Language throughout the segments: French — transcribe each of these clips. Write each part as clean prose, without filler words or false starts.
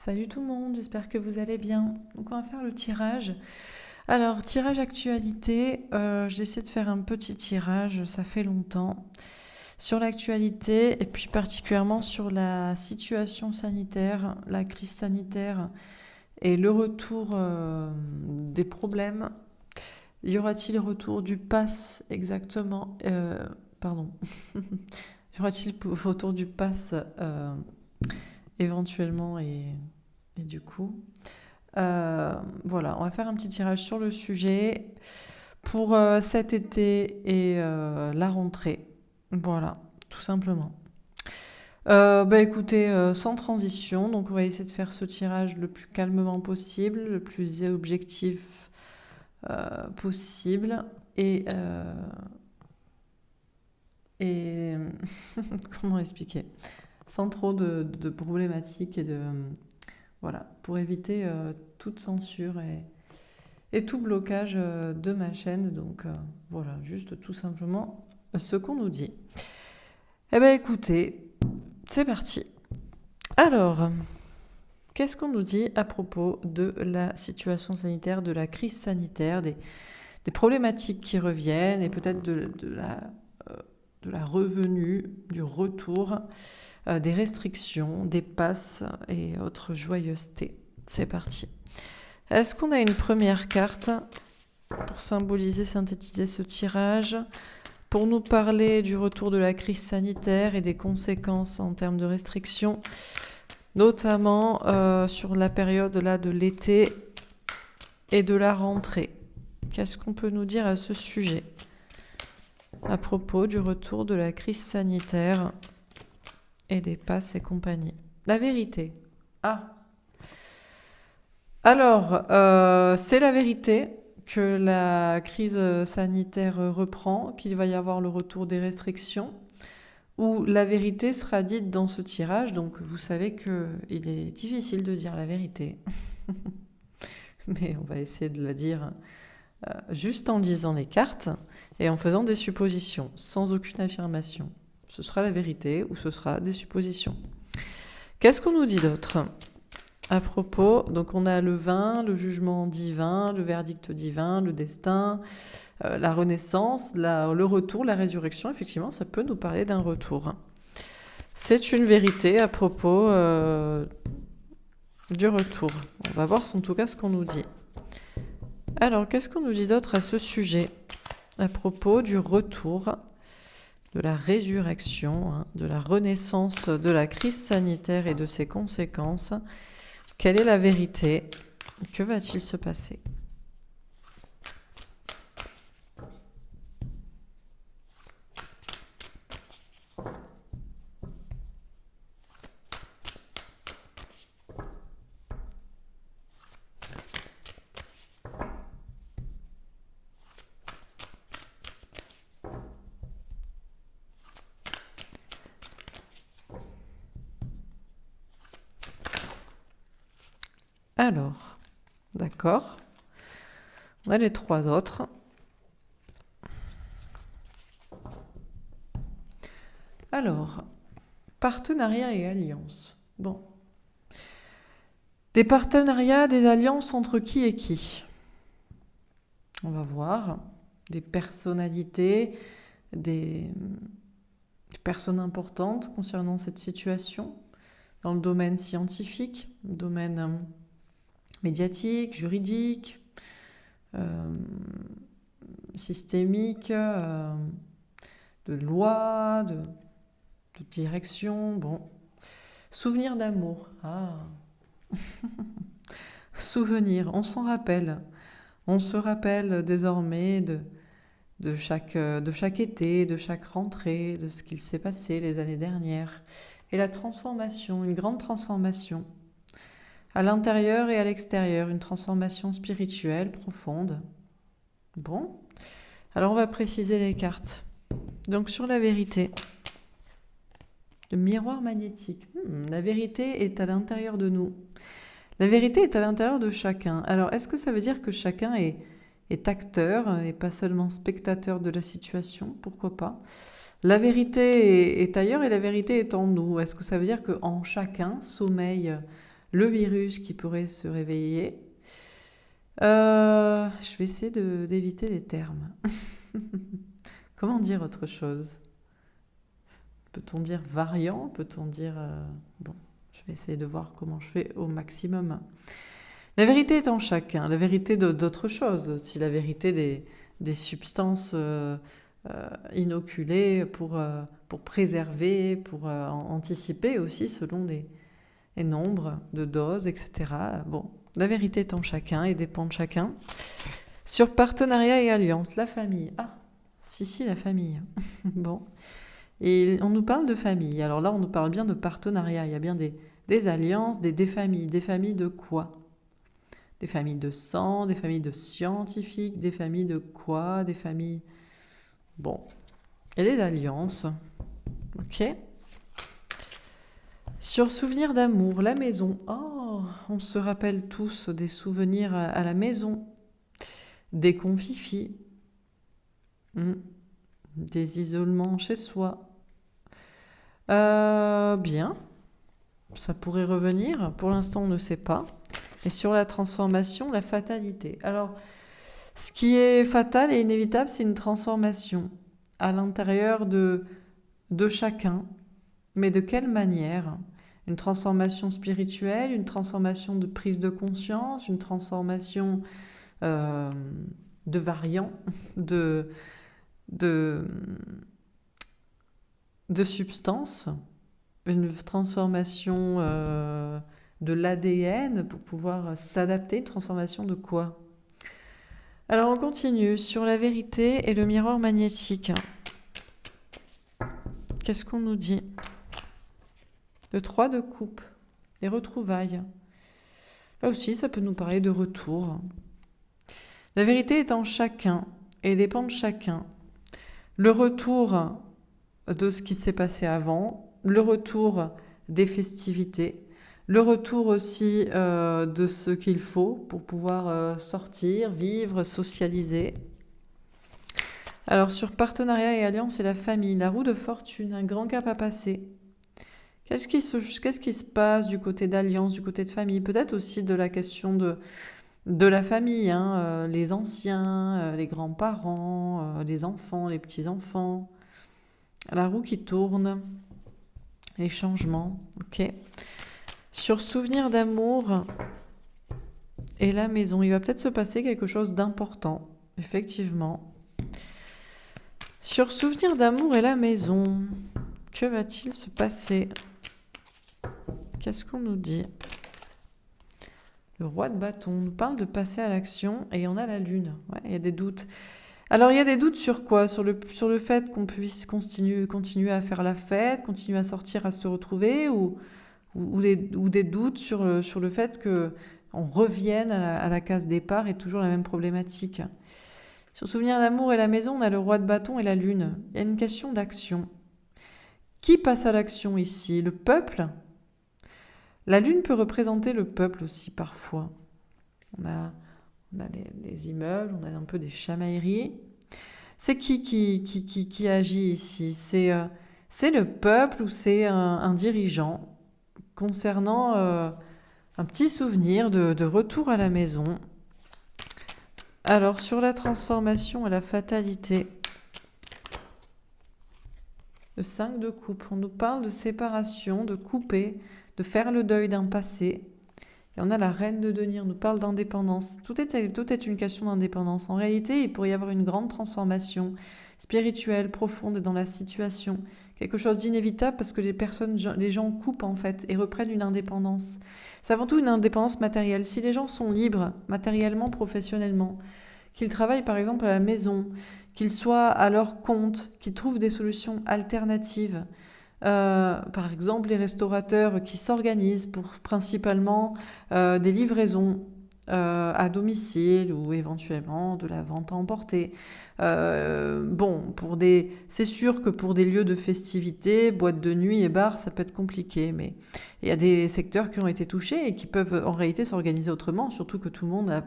Salut tout le monde, j'espère que vous allez bien. Donc on va faire le tirage. Alors, tirage actualité, j'essaie de faire un petit tirage, ça fait longtemps, sur l'actualité et puis particulièrement sur la situation sanitaire, la crise sanitaire et le retour des problèmes. Y aura-t-il retour du pass exactement pardon. Y aura-t-il retour du pass éventuellement et du coup voilà, on va faire un petit tirage sur le sujet pour cet été et la rentrée. Voilà, tout simplement. Bah écoutez, sans transition, donc on va essayer de faire ce tirage le plus calmement possible, le plus objectif possible et comment expliquer? Sans trop de problématiques et de voilà, pour éviter toute censure et tout blocage de ma chaîne. Donc voilà, juste tout simplement ce qu'on nous dit. Eh bien écoutez, c'est parti. Alors, qu'est-ce qu'on nous dit à propos de la situation sanitaire, de la crise sanitaire, des problématiques qui reviennent et peut-être de la revenue, du retour, des restrictions, des passes et autres joyeusetés. C'est parti. Est-ce qu'on a une première carte pour symboliser, synthétiser ce tirage, pour nous parler du retour de la crise sanitaire et des conséquences en termes de restrictions, notamment sur la période là de l'été et de la rentrée? Qu'est-ce qu'on peut nous dire à ce sujet à propos du retour de la crise sanitaire et des passes et compagnie? La vérité. Ah. Alors, c'est la vérité que la crise sanitaire reprend, qu'il va y avoir le retour des restrictions, où la vérité sera dite dans ce tirage. Donc, vous savez qu'il est difficile de dire la vérité. Mais on va essayer de la dire juste en lisant les cartes et en faisant des suppositions, sans aucune affirmation. Ce sera la vérité ou ce sera des suppositions. Qu'est-ce qu'on nous dit d'autre à propos? Donc on a le vin, le jugement divin, le verdict divin, le destin, la renaissance, le retour, la résurrection. Effectivement, ça peut nous parler d'un retour. C'est une vérité à propos du retour. On va voir en tout cas ce qu'on nous dit. Alors, qu'est-ce qu'on nous dit d'autre à ce sujet à propos du retour, de la résurrection, de la renaissance de la crise sanitaire et de ses conséquences? Quelle est la vérité? Que va-t-il se passer? Alors, d'accord. On a les trois autres. Alors, partenariat et alliance. Bon. Des partenariats, des alliances entre qui et qui? On va voir. Des personnalités, des personnes importantes concernant cette situation, dans le domaine scientifique, le domaine médiatique, juridique, systémique, de loi, de direction. Bon. Souvenir d'amour. Ah. Souvenir, on s'en rappelle. On se rappelle désormais de chaque été, de chaque rentrée, de ce qu'il s'est passé les années dernières. Et la transformation, une grande transformation. À l'intérieur et à l'extérieur, une transformation spirituelle profonde. Bon, alors on va préciser les cartes. Donc sur la vérité, le miroir magnétique. La vérité est à l'intérieur de nous. La vérité est à l'intérieur de chacun. Alors est-ce que ça veut dire que chacun est acteur et pas seulement spectateur de la situation? Pourquoi pas? La vérité est ailleurs et la vérité est en nous. Est-ce que ça veut dire qu'en chacun sommeille le virus qui pourrait se réveiller. Je vais essayer d'éviter les termes. Comment dire autre chose? Peut-on dire variant? Peut-on dire... Bon, je vais essayer de voir comment je fais au maximum. La vérité est en chacun. La vérité d'autre chose. Aussi la vérité des substances inoculées pour préserver, pour anticiper aussi selon les nombres de doses, etc. Bon, la vérité est en chacun et dépend de chacun. Sur partenariat et alliance, la famille. Ah, si, la famille. Bon. Et on nous parle de famille. Alors là, on nous parle bien de partenariat. Il y a bien des alliances, des familles. Des familles de quoi? Des familles de sang, des familles de scientifiques, des familles de quoi? Des familles... Bon. Il y a des alliances. Ok. Sur souvenir d'amour, la maison. Oh, on se rappelle tous des souvenirs à la maison. Des confifi. Des isolements chez soi. Bien, ça pourrait revenir. Pour l'instant, on ne sait pas. Et sur la transformation, la fatalité. Alors, ce qui est fatal et inévitable, c'est une transformation à l'intérieur de chacun. Mais de quelle manière? Une transformation spirituelle, une transformation de prise de conscience, une transformation de variant, de substances, une transformation de l'ADN pour pouvoir s'adapter, une transformation de quoi? Alors on continue sur la vérité et le miroir magnétique. Qu'est-ce qu'on nous dit? Le 3 de coupe, les retrouvailles. Là aussi, ça peut nous parler de retour. La vérité est en chacun et dépend de chacun. Le retour de ce qui s'est passé avant, le retour des festivités, le retour aussi de ce qu'il faut pour pouvoir sortir, vivre, socialiser. Alors sur partenariat et alliance et la famille, la roue de fortune, un grand cap à passer. Qu'est-ce qui se passe du côté d'alliance, du côté de famille? Peut-être aussi de la question de la famille, les anciens, les grands-parents, les enfants, les petits-enfants. La roue qui tourne, les changements, ok. Sur souvenir d'amour et la maison, il va peut-être se passer quelque chose d'important, effectivement. Sur souvenir d'amour et la maison, que va-t-il se passer? Qu'est-ce qu'on nous dit? Le roi de bâton nous parle de passer à l'action et on a la lune. Ouais, il y a des doutes. Alors, il y a des doutes sur quoi? Sur le fait qu'on puisse continuer à faire la fête, continuer à sortir, à se retrouver, ou des doutes sur le fait qu'on revienne à la case départ et toujours la même problématique. Sur souvenir d'amour et la maison, on a le roi de bâton et la lune. Il y a une question d'action. Qui passe à l'action ici? Le peuple? La lune peut représenter le peuple aussi parfois. On a les immeubles, on a un peu des chamailleries. C'est qui agit ici? C'est le peuple ou c'est un dirigeant concernant un petit souvenir de retour à la maison. Alors, sur la transformation et la fatalité, le 5 de coupe, on nous parle de séparation, de couper, de faire le deuil d'un passé. Et on a la reine de denier, on nous parle d'indépendance. Tout est une question d'indépendance. En réalité, il pourrait y avoir une grande transformation spirituelle, profonde dans la situation. Quelque chose d'inévitable parce que les gens coupent en fait et reprennent une indépendance. C'est avant tout une indépendance matérielle. Si les gens sont libres, matériellement, professionnellement, qu'ils travaillent par exemple à la maison, qu'ils soient à leur compte, qu'ils trouvent des solutions alternatives, par exemple les restaurateurs qui s'organisent pour principalement des livraisons à domicile ou éventuellement de la vente à emporter. C'est sûr que pour des lieux de festivité, boîtes de nuit et bars, ça peut être compliqué, mais il y a des secteurs qui ont été touchés et qui peuvent en réalité s'organiser autrement, surtout que tout le monde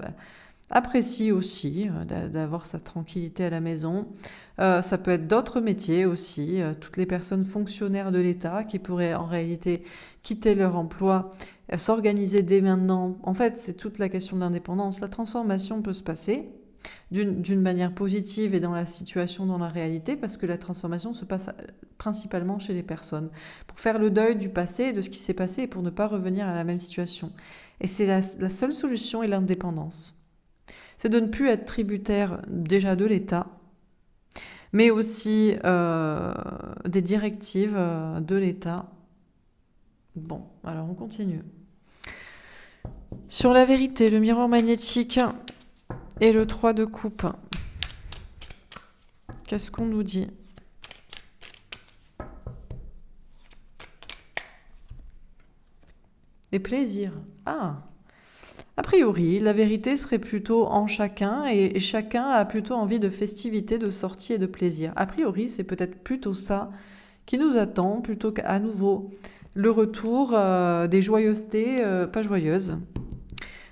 apprécie aussi d'avoir sa tranquillité à la maison. Ça peut être d'autres métiers aussi, toutes les personnes fonctionnaires de l'État qui pourraient en réalité quitter leur emploi, s'organiser dès maintenant. En fait, c'est toute la question de l'indépendance. La transformation peut se passer d'une manière positive et dans la situation, dans la réalité, parce que la transformation se passe principalement chez les personnes, pour faire le deuil du passé et de ce qui s'est passé et pour ne pas revenir à la même situation. Et c'est la seule solution est l'indépendance. C'est de ne plus être tributaire déjà de l'État, mais aussi des directives de l'État. Bon, alors on continue. Sur la vérité, le miroir magnétique et le 3 de coupe. Qu'est-ce qu'on nous dit ? Les plaisirs. Ah, a priori, la vérité serait plutôt en chacun et chacun a plutôt envie de festivité, de sortie et de plaisir. A priori, c'est peut-être plutôt ça qui nous attend, plutôt qu'à nouveau le retour des joyeusetés pas joyeuses.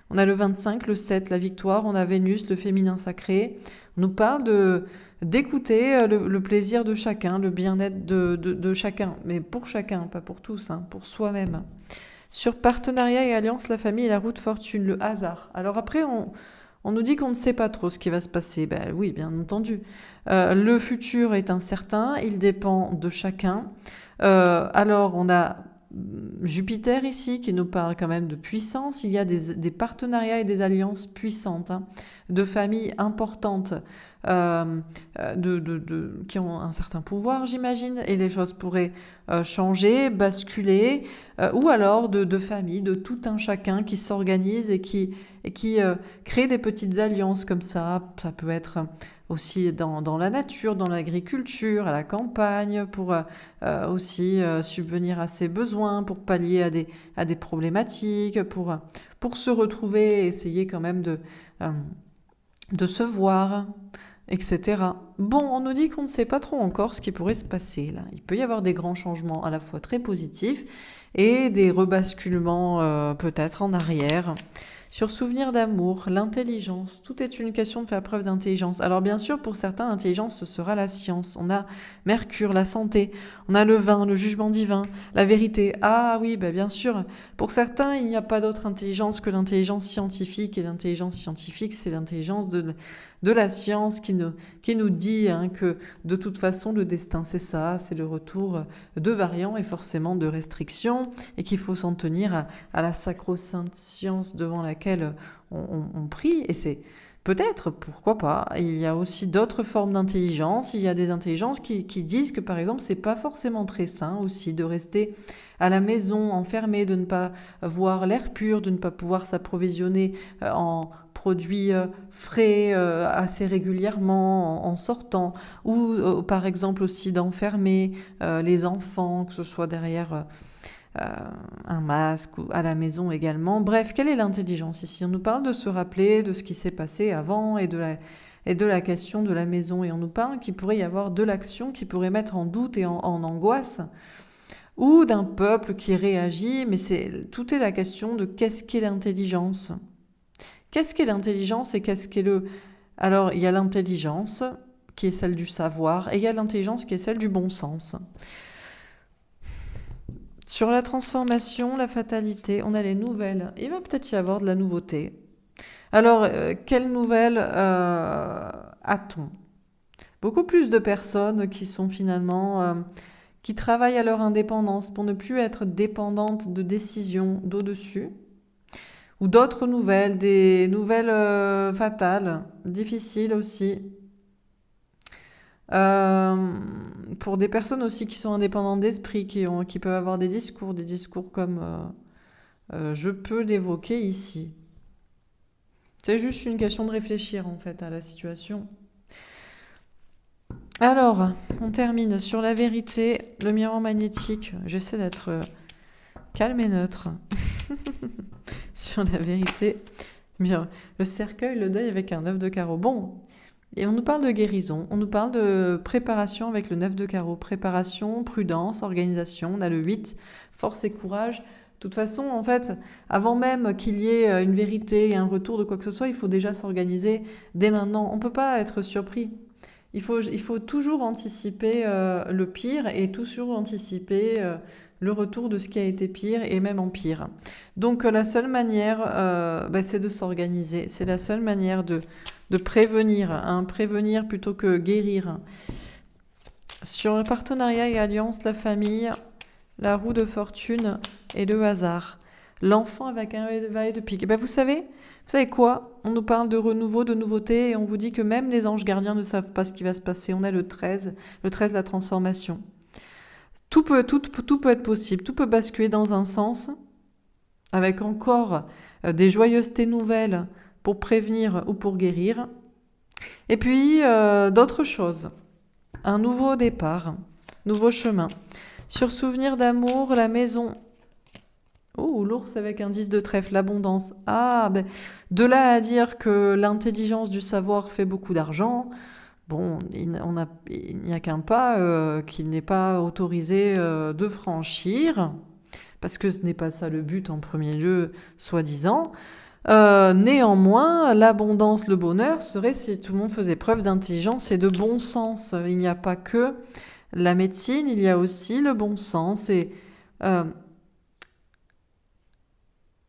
On a le 25, le 7, la victoire, on a Vénus, le féminin sacré. On nous parle d'écouter le plaisir de chacun, le bien-être de chacun, mais pour chacun, pas pour tous, pour soi-même. Sur partenariat et alliance, la famille et la route fortune, le hasard. Alors après, on nous dit qu'on ne sait pas trop ce qui va se passer. Ben oui, bien entendu. Le futur est incertain, il dépend de chacun. Alors on a Jupiter ici qui nous parle quand même de puissance. Il y a des partenariats et des alliances puissantes, de familles importantes qui ont un certain pouvoir, j'imagine, et les choses pourraient changer, basculer, ou alors de familles, de tout un chacun qui s'organise et qui crée des petites alliances comme ça. Ça peut être aussi dans la nature, dans l'agriculture, à la campagne, pour aussi subvenir à ses besoins, pour pallier à des problématiques, pour se retrouver et essayer quand même de se voir, etc. Bon, on nous dit qu'on ne sait pas trop encore ce qui pourrait se passer là. Il peut y avoir des grands changements à la fois très positifs et des rebasculements peut-être en arrière. Sur souvenir d'amour, l'intelligence, tout est une question de faire preuve d'intelligence. Alors bien sûr, pour certains, l'intelligence, ce sera la science. On a Mercure, la santé, on a le vin, le jugement divin, la vérité. Ah oui, bien sûr, pour certains, il n'y a pas d'autre intelligence que l'intelligence scientifique. Et l'intelligence scientifique, c'est l'intelligence de la science qui nous dit que de toute façon, le destin, c'est ça, c'est le retour de variants et forcément de restrictions, et qu'il faut s'en tenir à la sacro-sainte science devant laquelle on prie. Et c'est peut-être, pourquoi pas, il y a aussi d'autres formes d'intelligence. Il y a des intelligences qui disent que, par exemple, c'est pas forcément très sain aussi de rester à la maison enfermé, de ne pas voir l'air pur, de ne pas pouvoir s'approvisionner en produits frais assez régulièrement en sortant, ou par exemple aussi d'enfermer les enfants, que ce soit derrière un masque ou à la maison également. Bref, quelle est l'intelligence ici ? On nous parle de se rappeler de ce qui s'est passé avant et de la question de la maison, et on nous parle qu'il pourrait y avoir de l'action qui pourrait mettre en doute et en angoisse, ou d'un peuple qui réagit, mais tout est la question de qu'est-ce qu'est l'intelligence ? Qu'est-ce qu'est l'intelligence et qu'est-ce qu'est le... Alors, il y a l'intelligence qui est celle du savoir et il y a l'intelligence qui est celle du bon sens. Sur la transformation, la fatalité, on a les nouvelles. Il va peut-être y avoir de la nouveauté. Alors, quelle nouvelle a-t-on ? Beaucoup plus de personnes qui sont finalement... qui travaillent à leur indépendance pour ne plus être dépendantes de décisions d'au-dessus, ou d'autres nouvelles, des nouvelles fatales, difficiles aussi. Pour des personnes aussi qui sont indépendantes d'esprit, qui peuvent avoir des discours comme je peux l'évoquer ici. C'est juste une question de réfléchir en fait à la situation. Alors, on termine sur la vérité, le miroir magnétique. J'essaie d'être calme et neutre. Sur la vérité, le cercueil, le deuil avec un 9 de carreau. Bon, et on nous parle de guérison, on nous parle de préparation avec le 9 de carreau. Préparation, prudence, organisation. On a le 8, force et courage. toute façon, en fait, avant même qu'il y ait une vérité et un retour de quoi que ce soit, il faut déjà s'organiser dès maintenant. On ne peut pas être surpris. Il faut toujours anticiper le pire et toujours anticiper le retour de ce qui a été pire et même en pire. Donc la seule manière, c'est de s'organiser. C'est la seule manière de prévenir, hein, prévenir plutôt que guérir. Sur le partenariat et alliance, la famille, la roue de fortune et le hasard. L'enfant avec un valet de pique. Vous savez quoi? On nous parle de renouveau, de nouveauté, et on vous dit que même les anges gardiens ne savent pas ce qui va se passer. On a le 13 de la transformation. Tout peut être possible, tout peut basculer dans un sens, avec encore des joyeusetés nouvelles pour prévenir ou pour guérir. Et puis, d'autres choses. Un nouveau départ, nouveau chemin. Sur souvenir d'amour, la maison. Oh, l'ours avec un 10 de trèfle, l'abondance. De là à dire que l'intelligence du savoir fait beaucoup d'argent, bon, il n'y a qu'un pas qu'il n'est pas autorisé de franchir, parce que ce n'est pas ça le but en premier lieu, soi-disant. Néanmoins, l'abondance, le bonheur serait si tout le monde faisait preuve d'intelligence et de bon sens. Il n'y a pas que la médecine, il y a aussi le bon sens et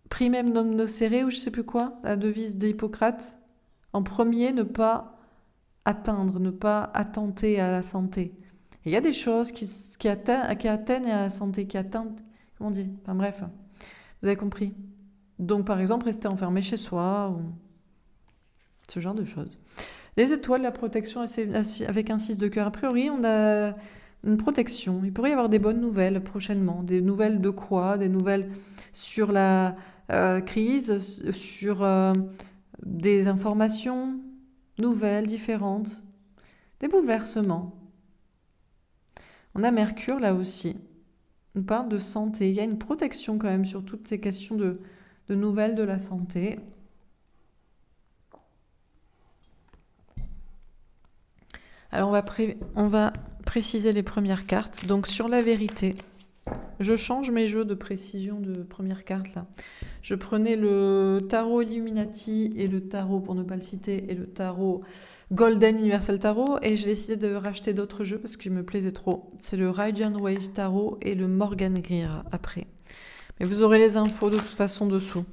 primem non nocere ou je sais plus quoi, la devise d'Hippocrate. En premier, ne pas atteindre, ne pas attenter à la santé. Et il y a des choses qui atteignent à la santé, qui atteignent, comment on dit, enfin bref, vous avez compris. Donc par exemple, rester enfermé chez soi, ou ce genre de choses. Les étoiles, la protection avec un 6 de cœur. A priori, on a une protection. Il pourrait y avoir des bonnes nouvelles prochainement. Des nouvelles de quoi? Des nouvelles sur la crise, sur des informations nouvelles, différentes. Des bouleversements. On a Mercure là aussi. On parle de santé. Il y a une protection quand même sur toutes ces questions de nouvelles de la santé. Alors on va préciser les premières cartes. Donc sur la vérité, je change mes jeux de précision de première carte là. Je prenais le tarot Illuminati et le tarot, pour ne pas le citer, et le tarot Golden Universal Tarot, et j'ai décidé de racheter d'autres jeux parce qu'ils me plaisaient trop. C'est le Radiant Wave Tarot et le Morgan Greer après. Mais vous aurez les infos de toute façon dessous.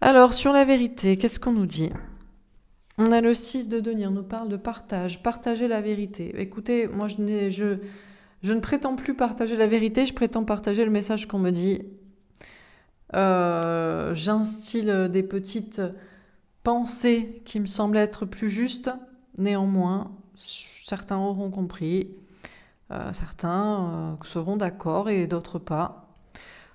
Alors, sur la vérité, qu'est-ce qu'on nous dit? On a le 6 de denier, on nous parle de partage, partager la vérité. Écoutez, moi je ne prétends plus partager la vérité, je prétends partager le message qu'on me dit. J'instille des petites pensées qui me semblent être plus justes. Néanmoins, certains auront compris, certains seront d'accord et d'autres pas.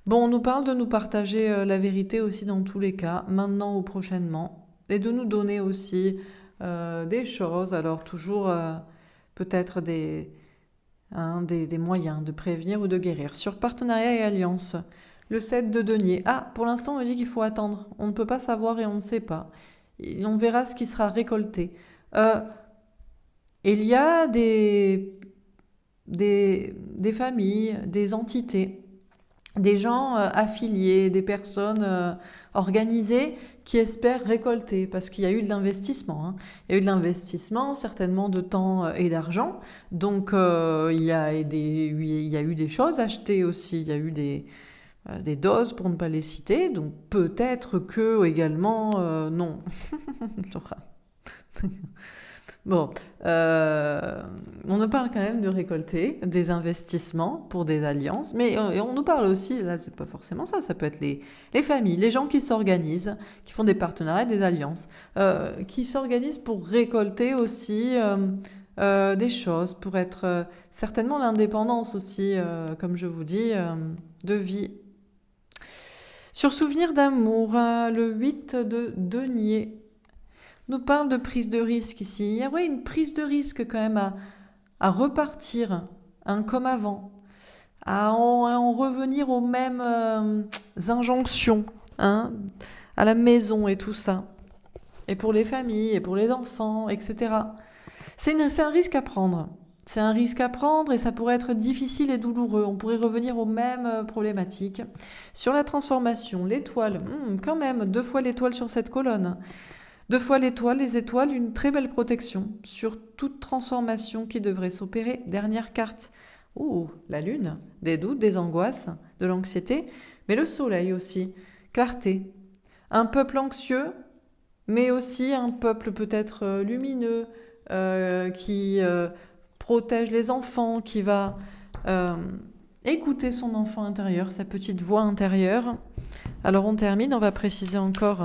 Bon, on nous parle de nous partager la vérité aussi dans tous les cas, maintenant ou prochainement, et de nous donner aussi des choses, alors toujours peut-être des moyens de prévenir ou de guérir. Sur partenariat et alliance, le 7 de denier. Pour l'instant, on me dit qu'il faut attendre. On ne peut pas savoir et on ne sait pas. Et on verra ce qui sera récolté. Il y a des familles, des entités, des gens affiliés, des personnes organisées qui espèrent récolter, parce qu'il y a eu de l'investissement. Hein. Il y a eu de l'investissement, certainement de temps et d'argent. Donc il y a eu des choses achetées aussi, il y a eu des doses pour ne pas les citer, donc peut-être que également, non. Laura. Bon, on nous parle quand même de récolter des investissements pour des alliances, mais on nous parle aussi, là c'est pas forcément ça, ça peut être les familles, les gens qui s'organisent, qui font des partenariats, des alliances, qui s'organisent pour récolter aussi des choses, pour être certainement l'indépendance aussi, comme je vous dis, de vie. Sur souvenir d'amour, le 8 de denier nous parle de prise de risque ici. Il y a une prise de risque quand même à repartir comme avant, à en revenir aux mêmes injonctions, à la maison et tout ça, et pour les familles, et pour les enfants, etc. C'est un risque à prendre. C'est un risque à prendre et ça pourrait être difficile et douloureux. On pourrait revenir aux mêmes problématiques. Sur la transformation, l'étoile, quand même, 2 fois l'étoile sur cette colonne. 2 fois l'étoile, les étoiles, une très belle protection sur toute transformation qui devrait s'opérer. Dernière carte. La lune, des doutes, des angoisses, de l'anxiété, mais le soleil aussi, clarté. Un peuple anxieux, mais aussi un peuple peut-être lumineux, qui protège les enfants, qui va écouter son enfant intérieur, sa petite voix intérieure. Alors on termine, on va préciser encore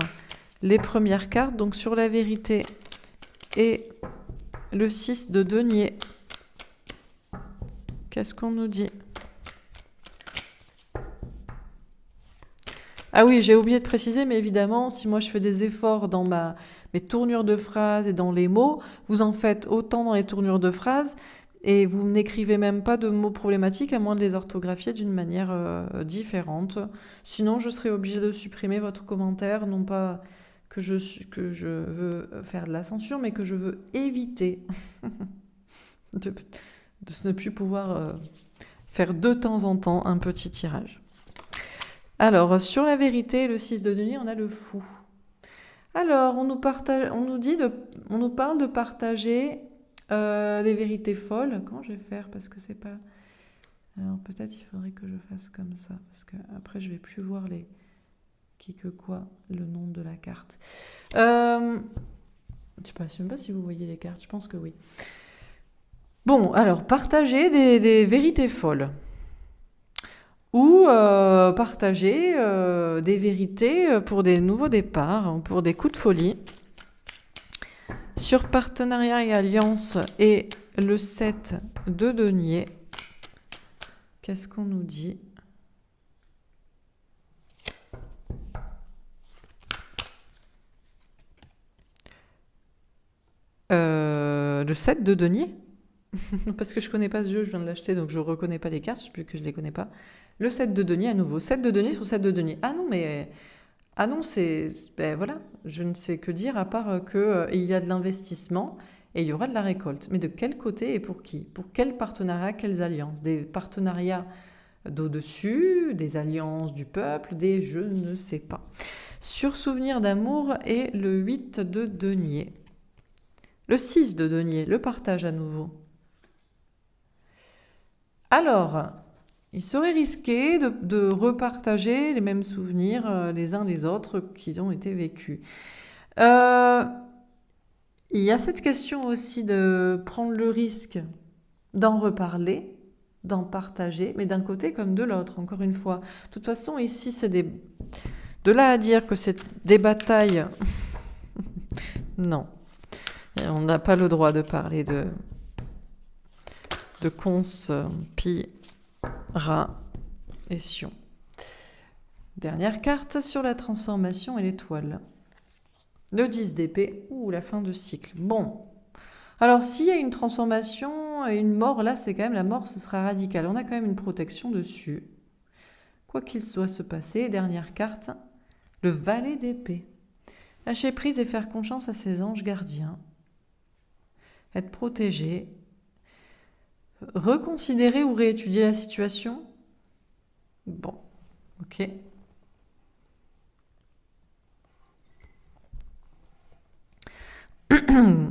les premières cartes, donc sur la vérité et le 6 de denier. Qu'est-ce qu'on nous dit? Ah oui, j'ai oublié de préciser, mais évidemment, si moi je fais des efforts dans mes tournures de phrases et dans les mots, vous en faites autant dans les tournures de phrases et vous n'écrivez même pas de mots problématiques à moins de les orthographier d'une manière différente. Sinon, je serai obligée de supprimer votre commentaire, non pas que je veux faire de la censure, mais que je veux éviter de ne plus pouvoir faire de temps en temps un petit tirage. Alors, sur la vérité, le 6 de denier, on a le fou. Alors, on nous parle de partager des vérités folles. Comment je vais faire? Parce que c'est pas... Alors, peut-être il faudrait que je fasse comme ça, parce qu'après, je vais plus voir les qui que quoi, le nom de la carte. Je ne sais même pas si vous voyez les cartes, je pense que oui. Bon, alors, partager des vérités folles. Ou partager des vérités pour des nouveaux départs, pour des coups de folie. Sur partenariat et alliance et le 7 de denier, qu'est-ce qu'on nous dit? Le 7 de denier? Parce que je connais pas ce jeu, je viens de l'acheter, donc je reconnais pas les cartes, plus que je les connais pas. Le 7 de denier à nouveau. 7 de denier sur 7 de denier. Ah non, ben voilà, je ne sais que dire à part qu'il y a de l'investissement et il y aura de la récolte. Mais de quel côté et pour qui? Pour quel partenariat, quelles alliances? Des partenariats d'au-dessus, des alliances du peuple, des je ne sais pas. Sur souvenir d'amour et le 8 de denier. Le 6 de denier, le partage à nouveau. Alors, il serait risqué de repartager les mêmes souvenirs les uns les autres qui ont été vécus. Il y a cette question aussi de prendre le risque d'en reparler, d'en partager, mais d'un côté comme de l'autre, encore une fois. De toute façon, ici, c'est de là à dire que c'est des batailles... Non. Et on n'a pas le droit de parler de conspiration. Dernière carte sur la transformation et l'étoile. Le 10 d'épée ou la fin de cycle. Bon. Alors, s'il y a une transformation et une mort, là, c'est quand même la mort, ce sera radical. On a quand même une protection dessus. Quoi qu'il soit se passer. Dernière carte, le valet d'épée. Lâcher prise et faire confiance à ses anges gardiens. Être protégé. Reconsidérer ou réétudier la situation. Bon, ok.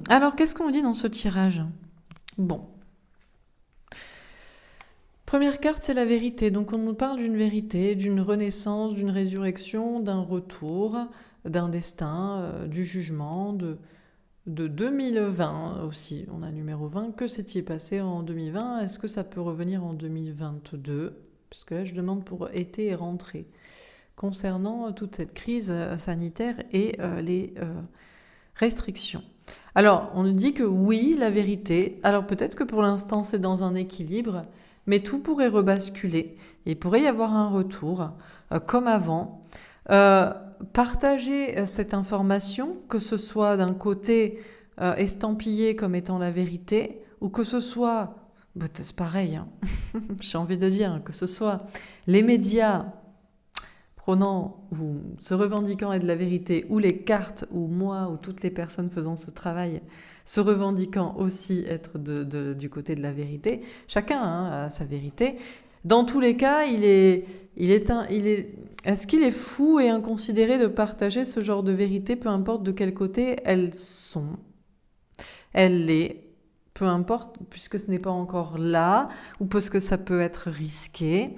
Alors, qu'est-ce qu'on dit dans ce tirage? Bon. Première carte, c'est la vérité. Donc, on nous parle d'une vérité, d'une renaissance, d'une résurrection, d'un retour, d'un destin, du jugement, de 2020 aussi. On a numéro 20. Que s'est-il passé en 2020? Est-ce que ça peut revenir en 2022? Parce que là, je demande pour été et rentrée. Concernant toute cette crise sanitaire et les restrictions. Alors, on nous dit que oui, la vérité. Alors, peut-être que pour l'instant, c'est dans un équilibre, mais tout pourrait rebasculer. Il pourrait y avoir un retour, comme avant. Partager cette information, que ce soit d'un côté estampillé comme étant la vérité, ou que ce soit, c'est pareil, hein, j'ai envie de dire, que ce soit les médias prenant ou se revendiquant être la vérité, ou les cartes, ou moi, ou toutes les personnes faisant ce travail, se revendiquant aussi être du côté de la vérité, chacun a sa vérité. Dans tous les cas, est-ce qu'il est fou et inconsidéré de partager ce genre de vérité, peu importe de quel côté elles sont, elle l'est, peu importe, puisque ce n'est pas encore là, ou parce que ça peut être risqué.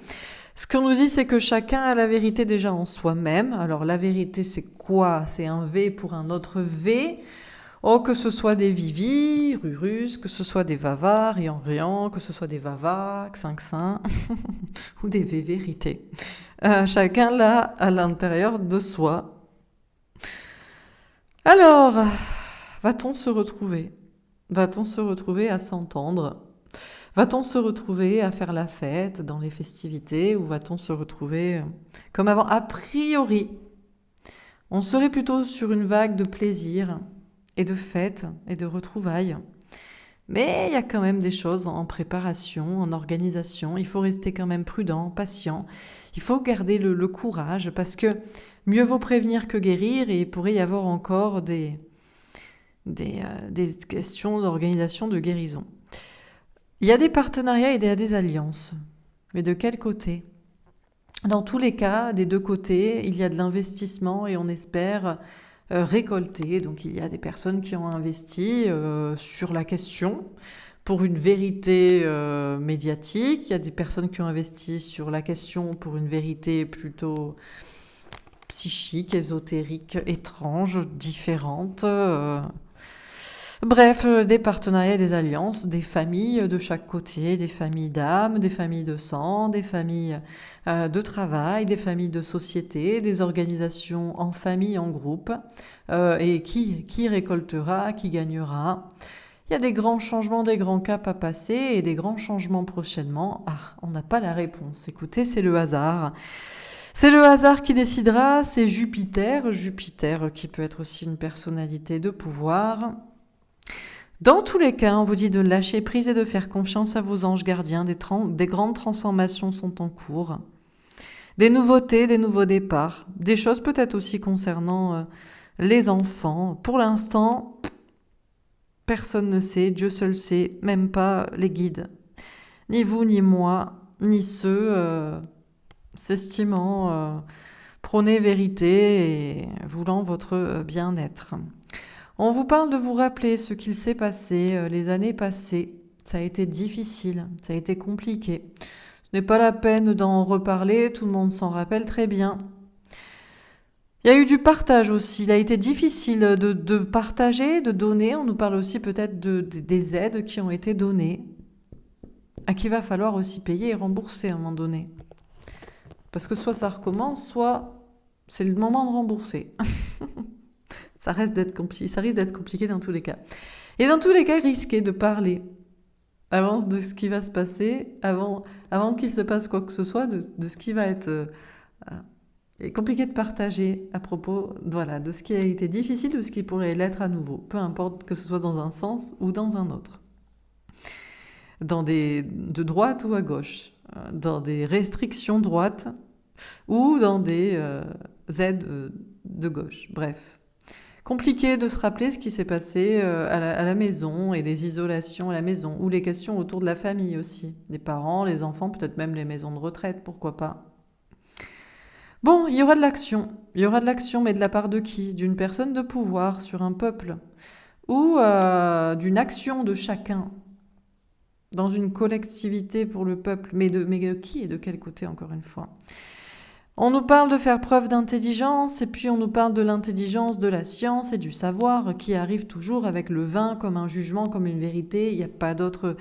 Ce qu'on nous dit, c'est que chacun a la vérité déjà en soi-même. Alors la vérité, c'est quoi? C'est un V pour un autre V. Oh, que ce soit des Vivi, Rurus, que ce soit des Vava, Rian, que ce soit des Vava, Xinxin, ou des V-vérités. Chacun l'a à l'intérieur de soi. Alors, va-t-on se retrouver? Va-t-on se retrouver à s'entendre? Va-t-on se retrouver à faire la fête dans les festivités, ou va-t-on se retrouver comme avant? A priori, on serait plutôt sur une vague de plaisir et de fêtes et de retrouvailles. Mais il y a quand même des choses en préparation, en organisation. Il faut rester quand même prudent, patient. Il faut garder le courage, parce que mieux vaut prévenir que guérir, et il pourrait y avoir encore des questions d'organisation, de guérison. Il y a des partenariats et il y a des alliances. Mais de quel côté? Dans tous les cas, des deux côtés, il y a de l'investissement et on espère récolter. Donc il y a des personnes qui ont investi sur la question pour une vérité médiatique. Il y a des personnes qui ont investi sur la question pour une vérité plutôt psychique, ésotérique, étrange, différente. Bref, des partenariats, des alliances, des familles de chaque côté, des familles d'âme, des familles de sang, des familles de travail, des familles de société, des organisations en famille, en groupe, et qui récoltera, qui gagnera. Il y a des grands changements, des grands caps à passer et des grands changements prochainement. Ah, on n'a pas la réponse. Écoutez, c'est le hasard. C'est le hasard qui décidera, c'est Jupiter qui peut être aussi une personnalité de pouvoir. Dans tous les cas, on vous dit de lâcher prise et de faire confiance à vos anges gardiens. Des grandes transformations sont en cours. Des nouveautés, des nouveaux départs. Des choses peut-être aussi concernant les enfants. Pour l'instant, personne ne sait, Dieu seul sait, même pas les guides. Ni vous, ni moi, ni ceux s'estimant prôner vérité et voulant votre bien-être. On vous parle de vous rappeler ce qu'il s'est passé les années passées. Ça a été difficile, ça a été compliqué. Ce n'est pas la peine d'en reparler, tout le monde s'en rappelle très bien. Il y a eu du partage aussi, il a été difficile de partager, de donner. On nous parle aussi peut-être des aides qui ont été données, à qui va falloir aussi payer et rembourser à un moment donné. Parce que soit ça recommence, soit c'est le moment de rembourser. Ça risque d'être compliqué dans tous les cas. Et dans tous les cas, risquez de parler avant de ce qui va se passer, avant qu'il se passe quoi que ce soit, de ce qui va être compliqué de partager à propos de ce qui a été difficile ou ce qui pourrait l'être à nouveau, peu importe que ce soit dans un sens ou dans un autre. De droite ou à gauche, dans des restrictions droites ou dans des aides de gauche, bref. Compliqué de se rappeler ce qui s'est passé à la maison et les isolations à la maison, ou les questions autour de la famille aussi, les parents, les enfants, peut-être même les maisons de retraite, pourquoi pas. Bon, il y aura de l'action, mais de la part de qui? D'une personne de pouvoir sur un peuple, ou d'une action de chacun dans une collectivité pour le peuple, mais de qui et de quel côté, encore une fois? On nous parle de faire preuve d'intelligence, et puis on nous parle de l'intelligence, de la science et du savoir qui arrive toujours avec le vin comme un jugement, comme une vérité. Il n'y a pas d'autre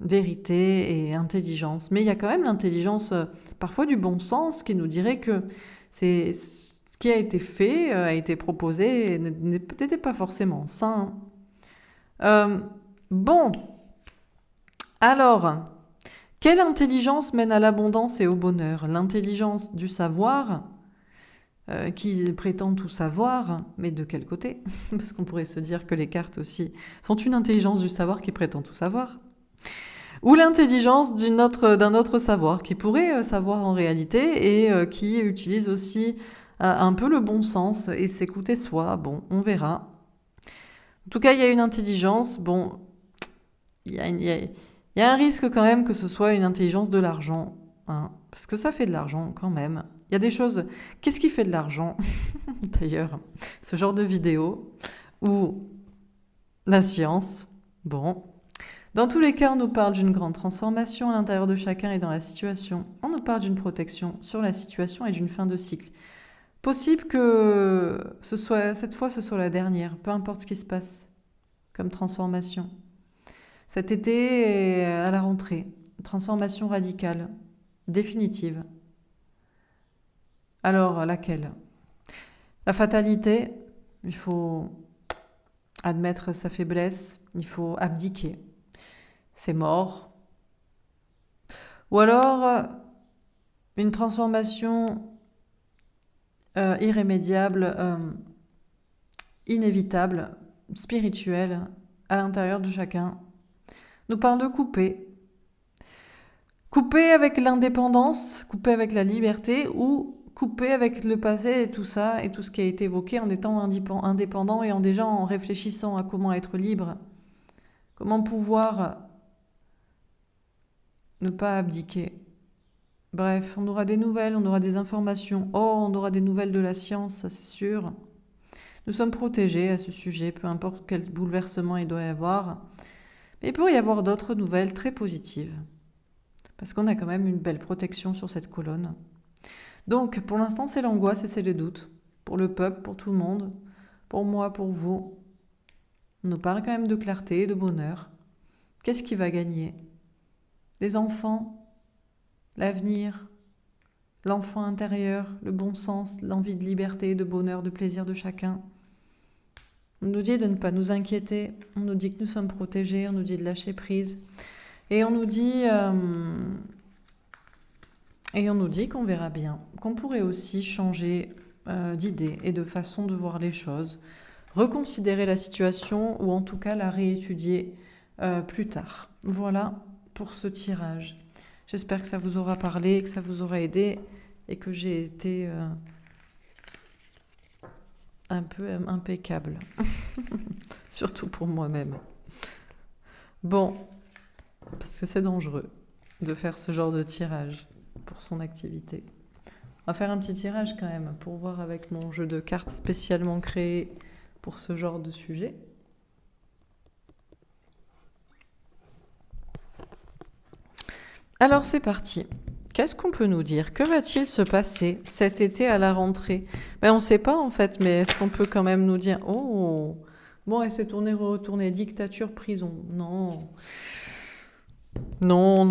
vérité et intelligence. Mais il y a quand même l'intelligence, parfois du bon sens, qui nous dirait que ce qui a été fait, a été proposé, n'était pas forcément sain. Bon, alors... Quelle intelligence mène à l'abondance et au bonheur? L'intelligence du savoir, qui prétend tout savoir, mais de quel côté? Parce qu'on pourrait se dire que les cartes aussi sont une intelligence du savoir qui prétend tout savoir. Ou l'intelligence d'un autre savoir, qui pourrait savoir en réalité et qui utilise aussi un peu le bon sens et s'écouter soi. Bon, on verra. En tout cas, il y a une intelligence. Bon, il y a un risque quand même que ce soit une intelligence de l'argent, hein, parce que ça fait de l'argent quand même. Il y a des choses... Qu'est-ce qui fait de l'argent, d'ailleurs? Ce genre de vidéo ou la science. Bon. Dans tous les cas, on nous parle d'une grande transformation à l'intérieur de chacun et dans la situation. On nous parle d'une protection sur la situation et d'une fin de cycle. Possible que cette fois ce soit la dernière, peu importe ce qui se passe comme transformation. Cet été est à la rentrée, transformation radicale, définitive. Alors, laquelle? La fatalité, il faut admettre sa faiblesse, il faut abdiquer. C'est mort. Ou alors, une transformation irrémédiable, inévitable, spirituelle, à l'intérieur de chacun, nous parle de couper. Couper avec l'indépendance, couper avec la liberté ou couper avec le passé et tout ça et tout ce qui a été évoqué en étant indépendant et en réfléchissant à comment être libre, comment pouvoir ne pas abdiquer. Bref, on aura des nouvelles, on aura des informations. Oh, on aura des nouvelles de la science, ça c'est sûr. Nous sommes protégés à ce sujet, peu importe quel bouleversement il doit y avoir. Mais il pourrait y avoir d'autres nouvelles très positives. Parce qu'on a quand même une belle protection sur cette colonne. Donc, pour l'instant, c'est l'angoisse et c'est les doutes. Pour le peuple, pour tout le monde, pour moi, pour vous. On nous parle quand même de clarté, de bonheur. Qu'est-ce qui va gagner? Des enfants, l'avenir, l'enfant intérieur, le bon sens, l'envie de liberté, de bonheur, de plaisir de chacun. On nous dit de ne pas nous inquiéter, on nous dit que nous sommes protégés, on nous dit de lâcher prise. Et on nous dit qu'on verra bien, qu'on pourrait aussi changer d'idée et de façon de voir les choses, reconsidérer la situation ou en tout cas la réétudier plus tard. Voilà pour ce tirage. J'espère que ça vous aura parlé, que ça vous aura aidé et que j'ai été un peu impeccable, surtout pour moi-même. Bon, parce que c'est dangereux de faire ce genre de tirage pour son activité. On va faire un petit tirage quand même pour voir avec mon jeu de cartes spécialement créé pour ce genre de sujet. Alors c'est parti. Qu'est-ce qu'on peut nous dire? Que va-t-il se passer cet été à la rentrée? On ne sait pas en fait, mais est-ce qu'on peut quand même nous dire oh, bon, elle s'est tournée, retournée, dictature, prison. Non. Non.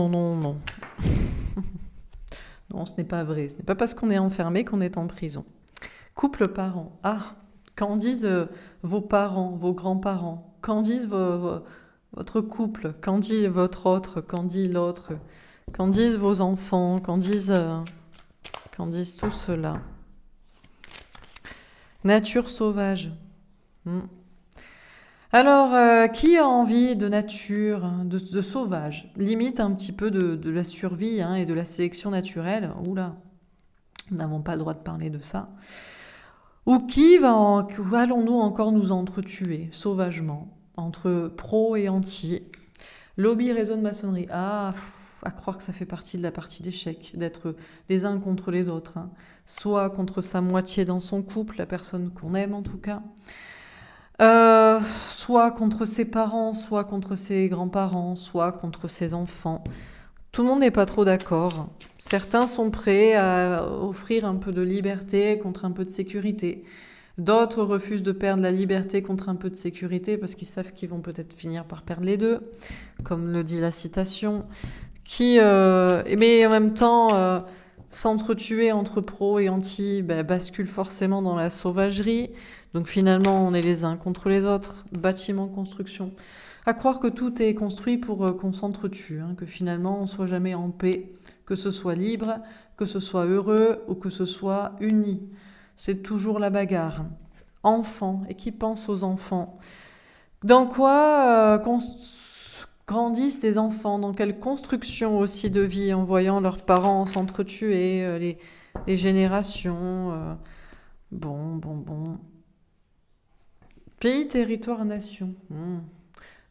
Non, ce n'est pas vrai. Ce n'est pas parce qu'on est enfermé qu'on est en prison. Couple parent. Ah, qu'en disent vos parents, vos grands-parents? Qu'en disent votre couple? Qu'en dit votre autre? Qu'en dit l'autre? Qu'en disent vos enfants? Qu'en disent tout cela? Nature sauvage. Alors, qui a envie de nature, de sauvage? Limite un petit peu de la survie et de la sélection naturelle. Oula, nous n'avons pas le droit de parler de ça. Ou allons-nous encore nous entretuer sauvagement, entre pro et anti? Lobby réseau de maçonnerie. Ah, à croire que ça fait partie de la partie d'échec, d'être les uns contre les autres. Soit contre sa moitié dans son couple, la personne qu'on aime en tout cas. Soit contre ses parents, soit contre ses grands-parents, soit contre ses enfants. Tout le monde n'est pas trop d'accord. Certains sont prêts à offrir un peu de liberté contre un peu de sécurité. D'autres refusent de perdre la liberté contre un peu de sécurité parce qu'ils savent qu'ils vont peut-être finir par perdre les deux, comme le dit la citation. Mais en même temps, s'entretuer entre pro et anti bascule forcément dans la sauvagerie. Donc finalement, on est les uns contre les autres. Bâtiment, construction. À croire que tout est construit pour qu'on s'entretue, que finalement on soit jamais en paix, que ce soit libre, que ce soit heureux ou que ce soit uni. C'est toujours la bagarre. Enfants, et qui pense aux enfants? Dans quoi grandissent les enfants, dans quelle construction aussi de vie, en voyant leurs parents s'entretuer, les générations. Bon. Pays, territoire, nation.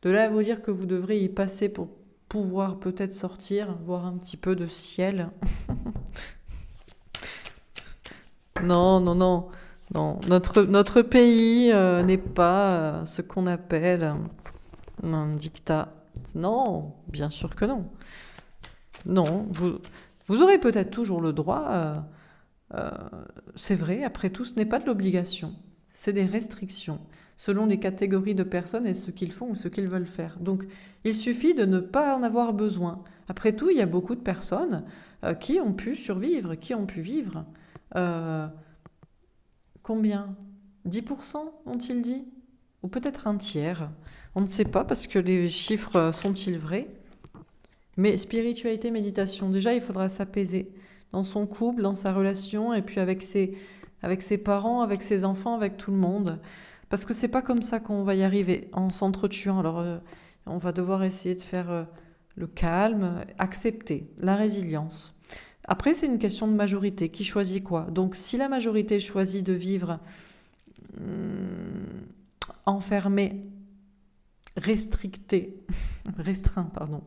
De là à vous dire que vous devrez y passer pour pouvoir peut-être sortir, voir un petit peu de ciel. Non. Notre pays n'est pas ce qu'on appelle un dictat. Non, bien sûr que non. Non, vous aurez peut-être toujours le droit, c'est vrai, après tout, ce n'est pas de l'obligation, c'est des restrictions, selon les catégories de personnes et ce qu'ils font ou ce qu'ils veulent faire. Donc, il suffit de ne pas en avoir besoin. Après tout, il y a beaucoup de personnes qui ont pu survivre, qui ont pu vivre. Combien 10% ont-ils dit? Ou peut-être un tiers. On ne sait pas parce que les chiffres sont-ils vrais? Mais spiritualité, méditation, déjà il faudra s'apaiser dans son couple, dans sa relation et puis avec ses parents, avec ses enfants, avec tout le monde. Parce que c'est pas comme ça qu'on va y arriver, en s'entretuant. Alors on va devoir essayer de faire le calme, accepter, la résilience. Après, c'est une question de majorité. Qui choisit quoi? Donc, si la majorité choisit de vivre enfermé, restreint, pardon,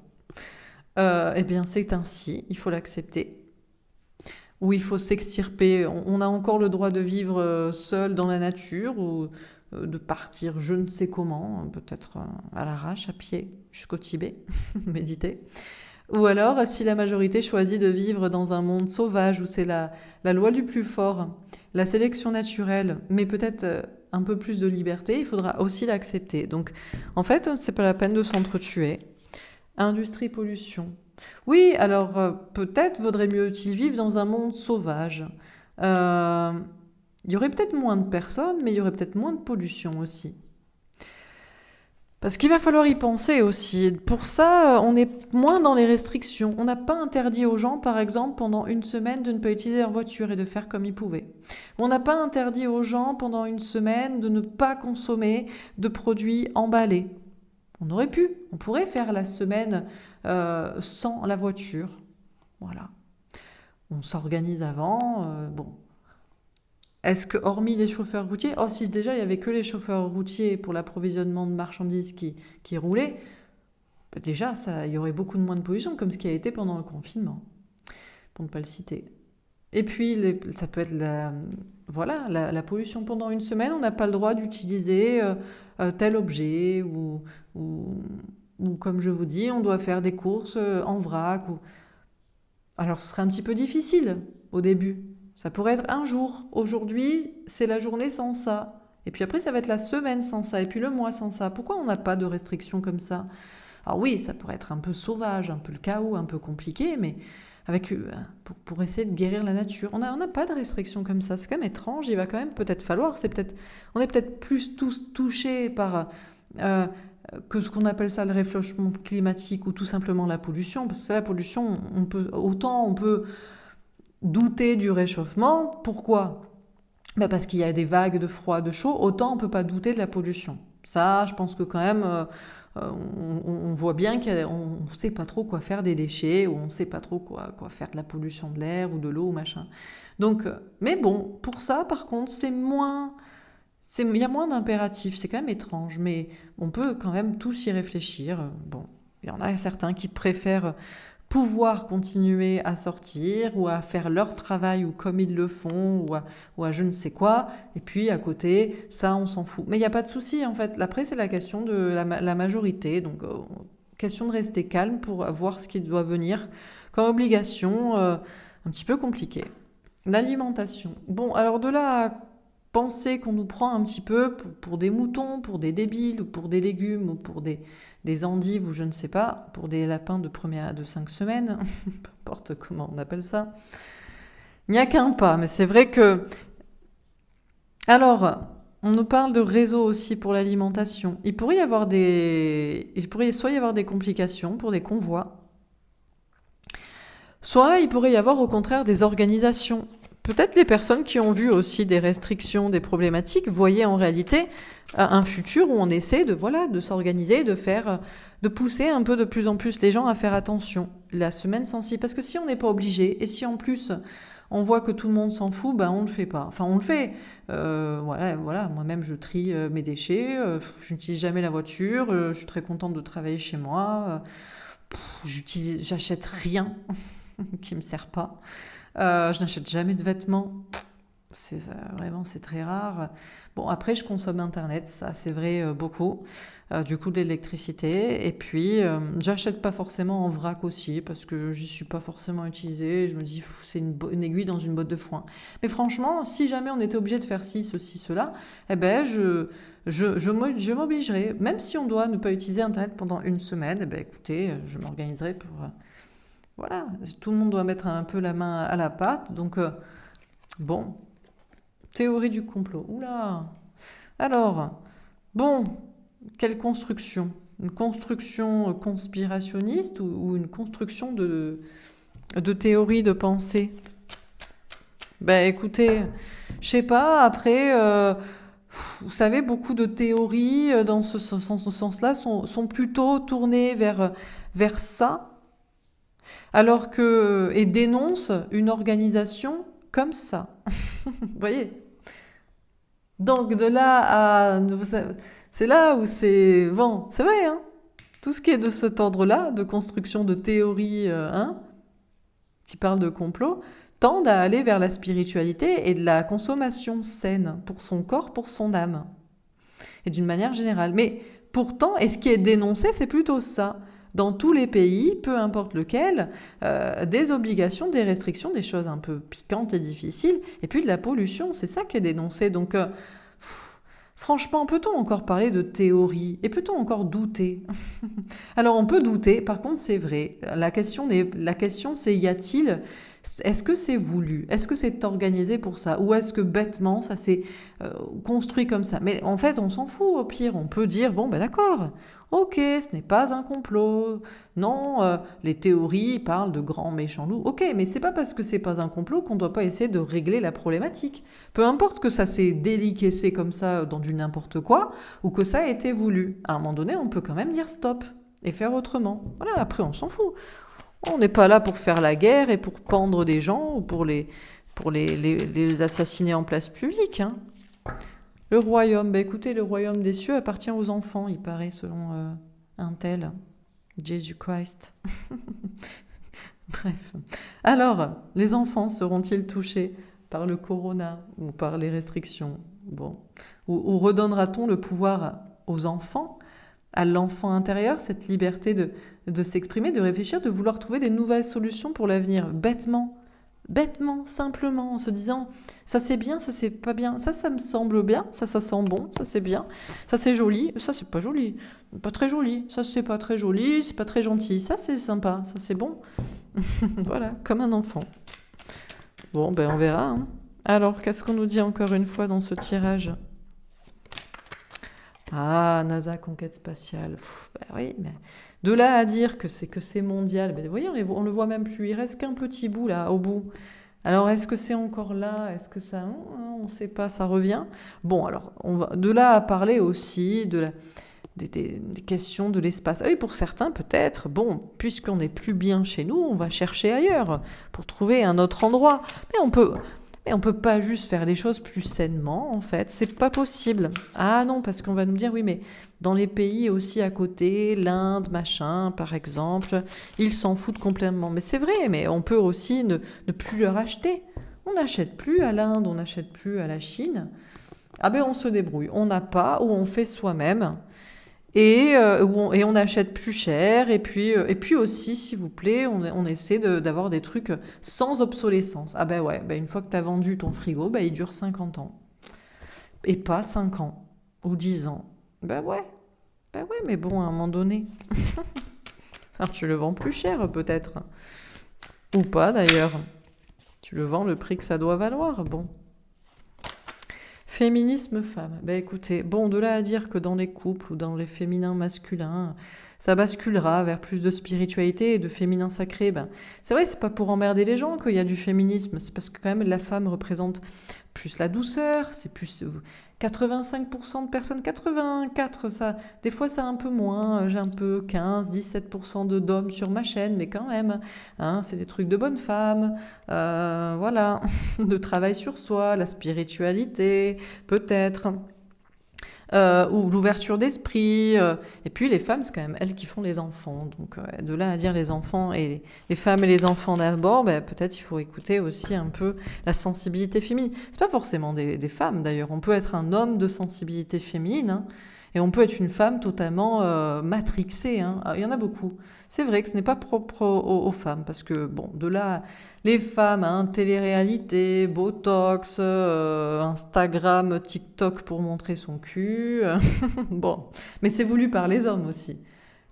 eh bien, c'est ainsi. Il faut l'accepter. Ou il faut s'extirper. On a encore le droit de vivre seul dans la nature ou de partir je ne sais comment, peut-être à l'arrache, à pied, jusqu'au Tibet, méditer. Ou alors, si la majorité choisit de vivre dans un monde sauvage où c'est la loi du plus fort, la sélection naturelle, mais peut-être un peu plus de liberté, il faudra aussi l'accepter. Donc, en fait, c'est pas la peine de s'entretuer. Industrie, pollution. Oui, alors peut-être vaudrait mieux-il vivre dans un monde sauvage. Il y aurait peut-être moins de personnes, mais il y aurait peut-être moins de pollution aussi. Parce qu'il va falloir y penser aussi. Pour ça, on est moins dans les restrictions. On n'a pas interdit aux gens, par exemple, pendant une semaine de ne pas utiliser leur voiture et de faire comme ils pouvaient. On n'a pas interdit aux gens, pendant une semaine, de ne pas consommer de produits emballés. On aurait pu. On pourrait faire la semaine sans la voiture. Voilà. On s'organise avant. Est-ce que, hormis les chauffeurs routiers, si déjà il n'y avait que les chauffeurs routiers pour l'approvisionnement de marchandises qui roulaient, déjà il y aurait beaucoup de moins de pollution, comme ce qui a été pendant le confinement, pour ne pas le citer. Et puis, ça peut être la pollution pendant une semaine, on n'a pas le droit d'utiliser tel objet, ou comme je vous dis, on doit faire des courses en vrac. Alors, ce serait un petit peu difficile au début. Ça pourrait être un jour. Aujourd'hui, c'est la journée sans ça. Et puis après, ça va être la semaine sans ça. Et puis le mois sans ça. Pourquoi on n'a pas de restrictions comme ça? Alors oui, ça pourrait être un peu sauvage, un peu le chaos, un peu compliqué, mais pour essayer de guérir la nature. On n'a pas de restrictions comme ça. C'est quand même étrange. Il va quand même peut-être falloir. On est peut-être plus tous touchés par que ce qu'on appelle ça le réchauffement climatique ou tout simplement la pollution. Parce que ça, la pollution, on peut douter du réchauffement. Pourquoi? Parce qu'il y a des vagues de froid, de chaud. Autant on ne peut pas douter de la pollution. Ça, je pense que quand même, on voit bien qu'on ne sait pas trop quoi faire des déchets, ou on ne sait pas trop quoi faire de la pollution de l'air ou de l'eau, machin. Donc, mais bon, pour ça, par contre, il y a moins d'impératifs. C'est quand même étrange, mais on peut quand même tous y réfléchir. Bon, il y en a certains qui préfèrent pouvoir continuer à sortir ou à faire leur travail ou comme ils le font ou à je ne sais quoi. Et puis à côté, ça, on s'en fout. Mais il n'y a pas de souci, en fait. Après, c'est la question de la majorité. Donc, question de rester calme pour voir ce qui doit venir comme obligation. Un petit peu compliqué. L'alimentation. Bon, alors de là à penser qu'on nous prend un petit peu pour des moutons, pour des débiles, ou pour des légumes, ou pour des endives, ou je ne sais pas, pour des lapins de 5 semaines, peu importe comment on appelle ça. Il n'y a qu'un pas, mais c'est vrai que... Alors, on nous parle de réseau aussi pour l'alimentation. Il pourrait soit y avoir des complications pour des convois, soit il pourrait y avoir au contraire des organisations peut-être les personnes qui ont vu aussi des restrictions, des problématiques, voyaient en réalité un futur où on essaie de, voilà, de s'organiser, de pousser un peu de plus en plus les gens à faire attention. La semaine sensible, parce que si on n'est pas obligé, et si en plus on voit que tout le monde s'en fout, ben on le fait pas. Enfin, on le fait. Voilà. Moi-même, je trie mes déchets. Je n'utilise jamais la voiture. Je suis très contente de travailler chez moi. J'achète rien qui me sert pas. Je n'achète jamais de vêtements. Vraiment, c'est très rare. Bon, après, je consomme Internet, ça, c'est vrai, beaucoup. Du coup, de l'électricité. Et puis, j'achète pas forcément en vrac aussi, parce que j'y suis pas forcément utilisée. Je me dis, c'est une aiguille dans une botte de foin. Mais franchement, si jamais on était obligé de faire ci, ceci, cela, eh ben, je m'obligerai. Même si on doit ne pas utiliser Internet pendant une semaine, eh ben, écoutez, je m'organiserai pour... voilà, tout le monde doit mettre un peu la main à la pâte. Donc, bon... Théorie du complot. Oula. Alors, bon, quelle construction? Une construction conspirationniste ou une construction de théorie de pensée? Ben écoutez, je sais pas, après, vous savez, beaucoup de théories dans ce sens-là sont plutôt tournées vers ça, alors que, et dénoncent une organisation comme ça. Vous voyez? Donc de là à... C'est là où c'est... Bon, c'est vrai, hein. Tout ce qui est de cet ordre-là, de construction de théories, qui parlent de complot, tendent à aller vers la spiritualité et de la consommation saine pour son corps, pour son âme. Et d'une manière générale. Mais pourtant, et ce qui est dénoncé, c'est plutôt ça. Dans tous les pays, peu importe lequel, des obligations, des restrictions, des choses un peu piquantes et difficiles, et puis de la pollution, c'est ça qui est dénoncé. Donc, franchement, peut-on encore parler de théorie? Et peut-on encore douter? Alors, on peut douter, par contre, c'est vrai. La question, c'est y a-t-il... Est-ce que c'est voulu? Est-ce que c'est organisé pour ça? Ou est-ce que bêtement, ça s'est construit comme ça? Mais en fait, on s'en fout au pire. On peut dire, bon, ben d'accord, ok, ce n'est pas un complot. Non, les théories parlent de grands méchants loups. Ok, mais c'est pas parce que c'est pas un complot qu'on doit pas essayer de régler la problématique. Peu importe que ça s'est déliquescé comme ça dans du n'importe quoi, ou que ça a été voulu. À un moment donné, on peut quand même dire stop et faire autrement. Voilà, après, on s'en fout. On n'est pas là pour faire la guerre et pour pendre des gens ou pour les assassiner en place publique. Hein. Le royaume, écoutez, le royaume des cieux appartient aux enfants, il paraît, selon un tel, Jésus Christ. Bref. Alors, les enfants seront-ils touchés par le corona ou par les restrictions? Bon. Ou redonnera-t-on le pouvoir aux enfants, à l'enfant intérieur, cette liberté de s'exprimer, de réfléchir, de vouloir trouver des nouvelles solutions pour l'avenir, bêtement, simplement, en se disant ça c'est bien, ça c'est pas bien, ça me semble bien, ça sent bon, ça c'est bien, ça c'est joli, ça c'est pas joli, pas très joli, ça c'est pas très joli, c'est pas très gentil, ça c'est sympa, ça c'est bon. Voilà, comme un enfant. Bon, ben on verra. Hein. Alors, qu'est-ce qu'on nous dit encore une fois dans ce tirage? Ah, NASA, conquête spatiale. Oui, mais de là à dire que c'est mondial, vous voyez, on le voit même plus. Il reste qu'un petit bout là, au bout. Alors, est-ce que c'est encore là? Est-ce que ça... On ne sait pas, ça revient. Bon, alors, on va de là à parler aussi des questions de l'espace. Ah oui, pour certains, peut-être, bon, puisqu'on n'est plus bien chez nous, on va chercher ailleurs pour trouver un autre endroit. Mais on peut pas juste faire les choses plus sainement, en fait. C'est pas possible. Ah non, parce qu'on va nous dire, oui, mais dans les pays aussi à côté, l'Inde, machin, par exemple, ils s'en foutent complètement. Mais c'est vrai, mais on peut aussi ne plus leur acheter. On n'achète plus à l'Inde, on n'achète plus à la Chine. Ah ben on se débrouille. On n'a pas ou on fait soi-même. Et on achète plus cher, et puis aussi, s'il vous plaît, on essaie d'avoir des trucs sans obsolescence. Ah ben ouais, une fois que tu as vendu ton frigo, il dure 50 ans. Et pas 5 ans, ou 10 ans. Ben ouais, mais bon, à un moment donné. Alors tu le vends plus cher, peut-être. Ou pas, d'ailleurs. Tu le vends le prix que ça doit valoir, bon. Féminisme femme. Écoutez, bon, de là à dire que dans les couples ou dans les féminins masculins, ça basculera vers plus de spiritualité et de féminin sacré. Ben, c'est vrai, c'est pas pour emmerder les gens qu'il y a du féminisme, c'est parce que quand même la femme représente plus la douceur, c'est plus 85% de personnes, 84, ça, des fois c'est un peu moins, j'ai un peu 15-17% d'hommes sur ma chaîne, mais quand même, hein, c'est des trucs de bonne femme, voilà, de travail sur soi, la spiritualité, peut-être. Ou l'ouverture d'esprit. Et puis les femmes, c'est quand même elles qui font les enfants. Donc de là à dire les enfants et les femmes et les enfants d'abord, ben, peut-être il faut écouter aussi un peu la sensibilité féminine. C'est pas forcément des femmes d'ailleurs. On peut être un homme de sensibilité féminine, hein, et on peut être une femme totalement matrixée, hein. Il y en a beaucoup. C'est vrai que ce n'est pas propre aux femmes, parce que bon, de là, les femmes, hein, télé-réalité, Botox, Instagram, TikTok pour montrer son cul. Bon, mais c'est voulu par les hommes aussi.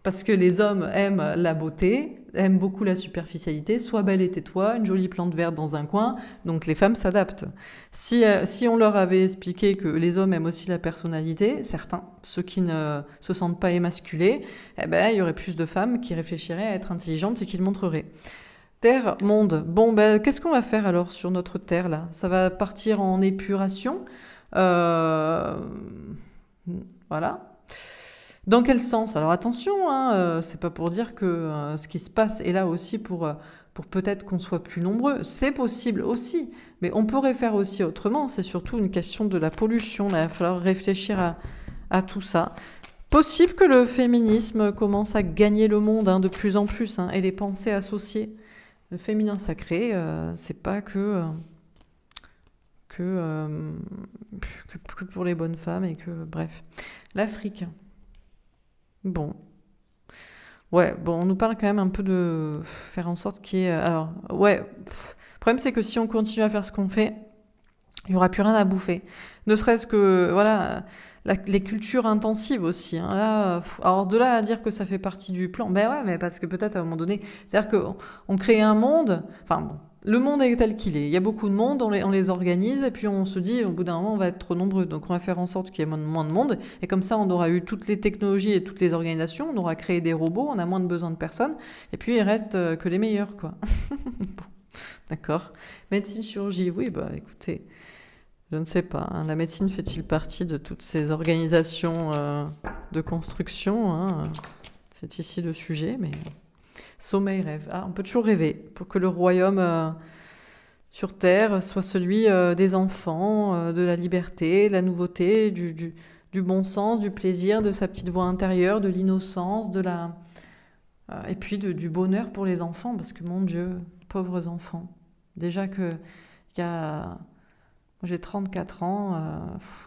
Parce que les hommes aiment la beauté, aiment beaucoup la superficialité, sois belle et tais-toi, une jolie plante verte dans un coin, donc les femmes s'adaptent. Si on leur avait expliqué que les hommes aiment aussi la personnalité, certains, ceux qui ne se sentent pas émasculés, eh ben, il y aurait plus de femmes qui réfléchiraient à être intelligentes et qui le montreraient. Terre, monde. Bon, ben, qu'est-ce qu'on va faire alors sur notre Terre, là? Ça va partir en épuration. Euh, Voilà. Dans quel sens? Alors attention, hein, c'est pas pour dire que ce qui se passe est là aussi pour peut-être qu'on soit plus nombreux. C'est possible aussi, mais on pourrait faire aussi autrement. C'est surtout une question de la pollution. Là, il va falloir réfléchir à tout ça. Possible que le féminisme commence à gagner le monde, hein, de plus en plus, hein, et les pensées associées. Le féminin sacré, c'est pas que, que pour les bonnes femmes et que, bref. L'Afrique. Bon. Ouais, bon, on nous parle quand même un peu de faire en sorte qu'il y ait... Alors, ouais, le problème c'est que si on continue à faire ce qu'on fait, il n'y aura plus rien à bouffer. Ne serait-ce que, voilà, les cultures intensives aussi, hein. Là, alors de là à dire que ça fait partie du plan, ben ouais, mais parce que peut-être à un moment donné, c'est-à-dire qu'on crée un monde, enfin bon, le monde est tel qu'il est. Il y a beaucoup de monde, on les organise, et puis on se dit, au bout d'un moment, on va être trop nombreux. Donc on va faire en sorte qu'il y ait moins de monde, et comme ça, on aura eu toutes les technologies et toutes les organisations, on aura créé des robots, on a moins de besoin de personnes, et puis il reste que les meilleurs, quoi. Bon, d'accord. Médecine, chirurgie, oui, bah écoutez, je ne sais pas, hein. La médecine fait-il partie de toutes ces organisations de construction, hein? C'est ici le sujet, mais... Sommeil, rêve. Ah, on peut toujours rêver pour que le royaume sur Terre soit celui des enfants, de la liberté, de la nouveauté, du bon sens, du plaisir, de sa petite voix intérieure, de l'innocence, et puis du bonheur pour les enfants, parce que mon Dieu, pauvres enfants. Déjà que il y a... Moi, j'ai 34 ans,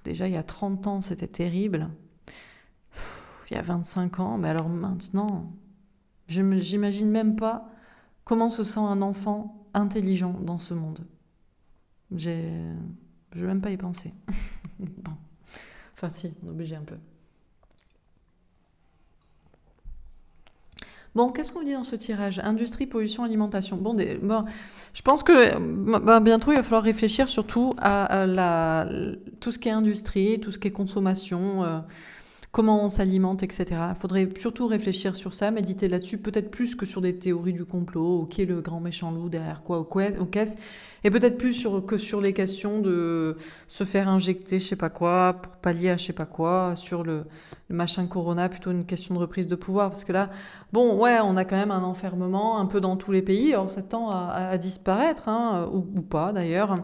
déjà il y a 30 ans c'était terrible. Il y a 25 ans, mais alors maintenant... J'imagine même pas comment se sent un enfant intelligent dans ce monde. Je vais même pas y penser. Bon. Enfin si, on est obligé un peu. Bon, qu'est-ce qu'on dit dans ce tirage? Industrie, pollution, alimentation. Bon, je pense que bientôt, il va falloir réfléchir surtout à tout ce qui est industrie, tout ce qui est consommation, comment on s'alimente, etc. Il faudrait surtout réfléchir sur ça, méditer là-dessus, peut-être plus que sur des théories du complot, ou qui est le grand méchant loup derrière quoi, ou qu'est-ce, et peut-être plus que sur les questions de se faire injecter je sais pas quoi, pour pallier à je sais pas quoi, sur le machin Corona, plutôt une question de reprise de pouvoir, parce que là, bon, ouais, on a quand même un enfermement un peu dans tous les pays, alors ça tend à disparaître, hein, ou pas d'ailleurs.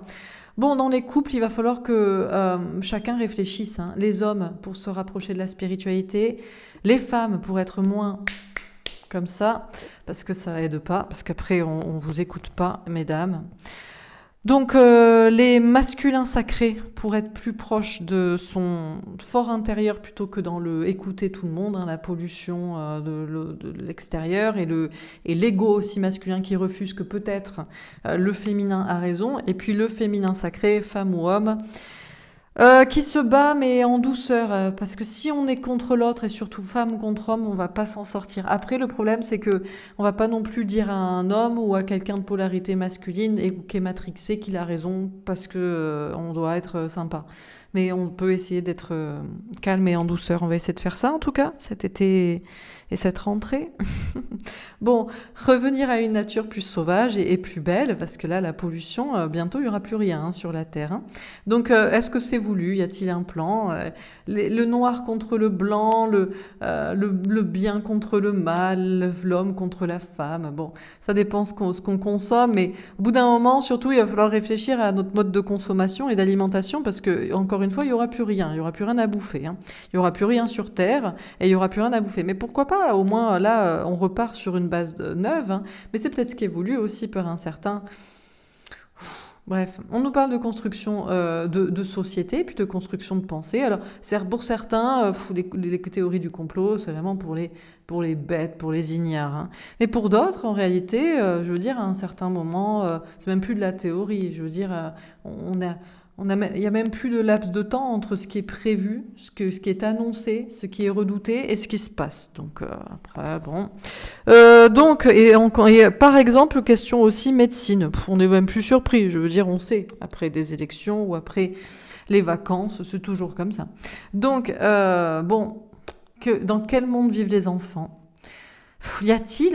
Bon, dans les couples, il va falloir que chacun réfléchisse, hein. Les hommes pour se rapprocher de la spiritualité, les femmes pour être moins comme ça, parce que ça aide pas, parce qu'après on vous écoute pas, mesdames. Donc les masculins sacrés pour être plus proche de son fort intérieur plutôt que dans le écouter tout le monde, hein, la pollution de l'extérieur et l'ego aussi masculin qui refuse que peut-être le féminin a raison, et puis le féminin sacré, femme ou homme, Qui se bat, mais en douceur, parce que si on est contre l'autre, et surtout femme contre homme, on va pas s'en sortir. Après, le problème, c'est que on va pas non plus dire à un homme ou à quelqu'un de polarité masculine et qui est matrixé qu'il a raison parce que on doit être sympa. Mais on peut essayer d'être calme et en douceur. On va essayer de faire ça, en tout cas, cet été et cette rentrée. Bon, revenir à une nature plus sauvage et plus belle, parce que là, la pollution, bientôt, il y aura plus rien hein, sur la Terre. Hein. Donc, est-ce que c'est voulu? Y a-t-il un plan? Le noir contre le blanc, le bien contre le mal, l'homme contre la femme. Bon, ça dépend ce qu'on consomme, mais au bout d'un moment, surtout, il va falloir réfléchir à notre mode de consommation et d'alimentation, parce que, encore une fois, il y aura plus rien. Il y aura plus rien à bouffer. Hein. Il y aura plus rien sur Terre et il y aura plus rien à bouffer. Mais pourquoi pas? Au moins, là, on repart sur une base neuve. Hein. Mais c'est peut-être ce qui est voulu aussi par un certain. Bref, on nous parle de construction de société, puis de construction de pensée. Alors, pour certains, les théories du complot, c'est vraiment pour les bêtes, pour les ignares. Hein. Mais pour d'autres, en réalité, je veux dire, à un certain moment, c'est même plus de la théorie. Je veux dire, on a, il y a même plus de laps de temps entre ce qui est prévu, ce qui est annoncé, ce qui est redouté et ce qui se passe. Donc, après, bon. Et par exemple, question aussi médecine. On n'est même plus surpris. Je veux dire, on sait, après des élections ou après les vacances, c'est toujours comme ça. Donc, bon, dans quel monde vivent les enfants? Y a-t-il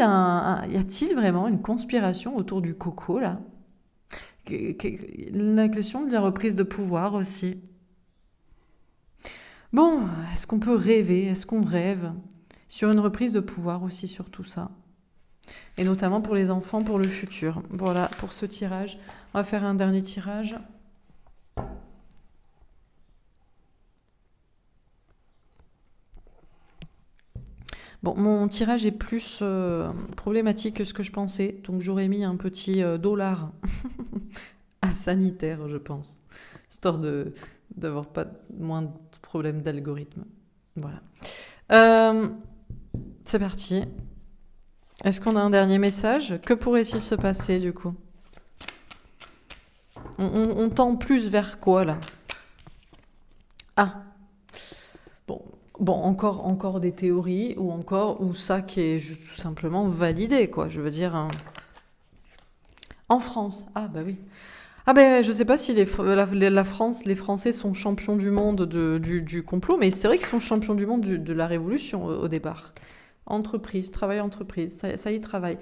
vraiment une conspiration autour du coco, là? La question de la reprise de pouvoir aussi. Bon, est-ce qu'on peut rêver? Est-ce qu'on rêve sur une reprise de pouvoir aussi sur tout ça? Et notamment pour les enfants, pour le futur. Voilà, pour ce tirage. On va faire un dernier tirage. Bon, mon tirage est plus problématique que ce que je pensais, donc j'aurais mis un petit dollar à sanitaire, je pense, histoire d'avoir pas moins de problèmes d'algorithme. Voilà. C'est parti. Est-ce qu'on a un dernier message? Que pourrait-il se passer du coup? On tend plus vers quoi là? Ah, bon, encore des théories ou ça qui est tout simplement validé quoi. Je veux dire, hein. En France. Ah bah oui. Ah ben je sais pas si la France, les Français sont champions du monde du complot, mais c'est vrai qu'ils sont champions du monde de la révolution au départ. Entreprise, travail entreprise, ça y travaille.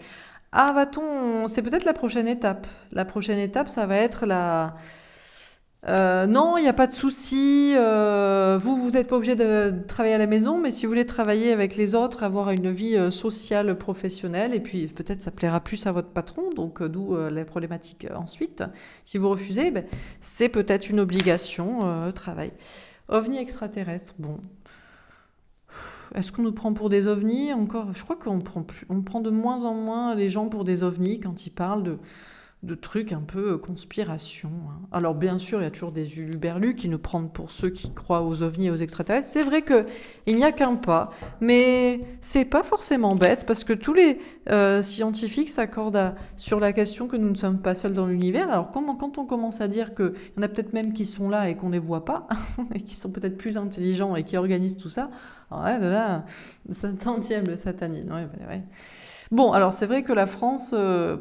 Ah va-t-on, c'est peut-être la prochaine étape. La prochaine étape, ça va être la. Non, il n'y a pas de souci. Vous n'êtes pas obligé de travailler à la maison, mais si vous voulez travailler avec les autres, avoir une vie sociale, professionnelle, et puis peut-être ça plaira plus à votre patron, donc d'où les problématiques ensuite. Si vous refusez, ben, c'est peut-être une obligation, travail. OVNI extraterrestre, bon. Est-ce qu'on nous prend pour des ovnis encore? Je crois on prend de moins en moins les gens pour des ovnis quand ils parlent de trucs un peu conspiration. Hein. Alors bien sûr, il y a toujours des huluberlus qui nous prennent pour ceux qui croient aux ovnis et aux extraterrestres. C'est vrai qu'il n'y a qu'un pas, mais c'est pas forcément bête parce que tous les scientifiques s'accordent sur la question que nous ne sommes pas seuls dans l'univers. Alors quand on commence à dire qu'il y en a peut-être même qui sont là et qu'on ne les voit pas, et qui sont peut-être plus intelligents et qui organisent tout ça, alors là, tantième le satanine. Ouais. Bon, alors c'est vrai que la France,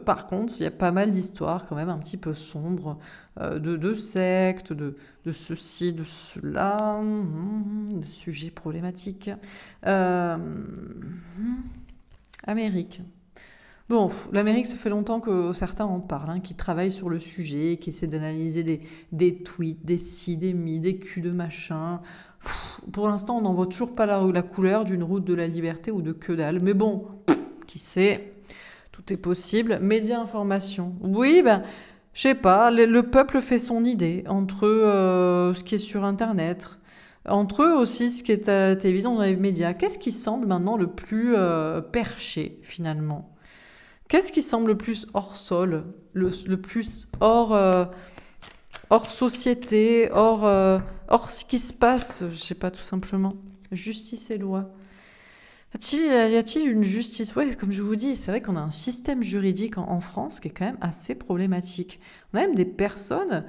par contre, il y a pas mal d'histoires quand même un petit peu sombres, de sectes, de ceci, de cela, de sujets problématiques. Euh, Amérique. Bon, l'Amérique, ça fait longtemps que certains en parlent, hein, qui travaillent sur le sujet, qui essaient d'analyser des tweets, des ci, des mi, des culs de machin. Pour l'instant, on n'en voit toujours pas la couleur d'une route de la liberté ou de que dalle. Mais bon, qui sait, tout est possible. Médias, information. Oui, ben, je sais pas, le peuple fait son idée entre ce qui est sur Internet, entre eux aussi ce qui est à la télévision, dans les médias. Qu'est-ce qui semble maintenant le plus perché, finalement? Qu'est-ce qui semble le plus hors sol, le plus hors société, hors ce qui se passe, je sais pas, tout simplement. Justice et loi. Y a-t-il une justice? Ouais, comme je vous dis, c'est vrai qu'on a un système juridique en France qui est quand même assez problématique. On a même des personnes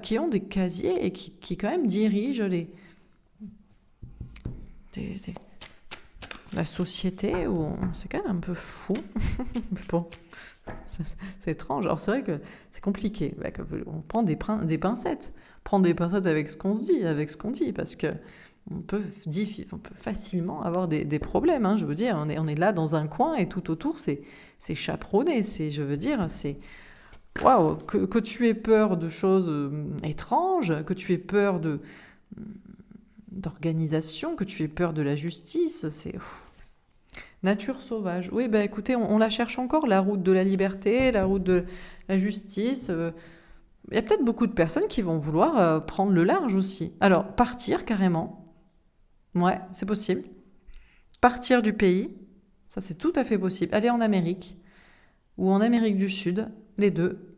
qui ont des casiers et qui quand même dirigent des- des- la société. C'est quand même un peu fou. Mais bon, c'est étrange. Alors c'est vrai que c'est compliqué. On prend des pincettes. Prendre des pincettes avec ce qu'on se dit, avec ce qu'on dit, parce que on peut facilement avoir des problèmes. Hein, je veux dire, on est là dans un coin et tout autour, c'est chaperonné. Je veux dire, c'est waouh, que tu aies peur de choses étranges, que tu aies peur d'organisation, que tu aies peur de la justice, c'est nature sauvage. Oui, bah écoutez, on la cherche encore, la route de la liberté, la route de la justice. Il y a peut-être beaucoup de personnes qui vont vouloir prendre le large aussi. Alors, partir carrément, ouais, c'est possible. Partir du pays, ça c'est tout à fait possible. Aller en Amérique ou en Amérique du Sud, les deux,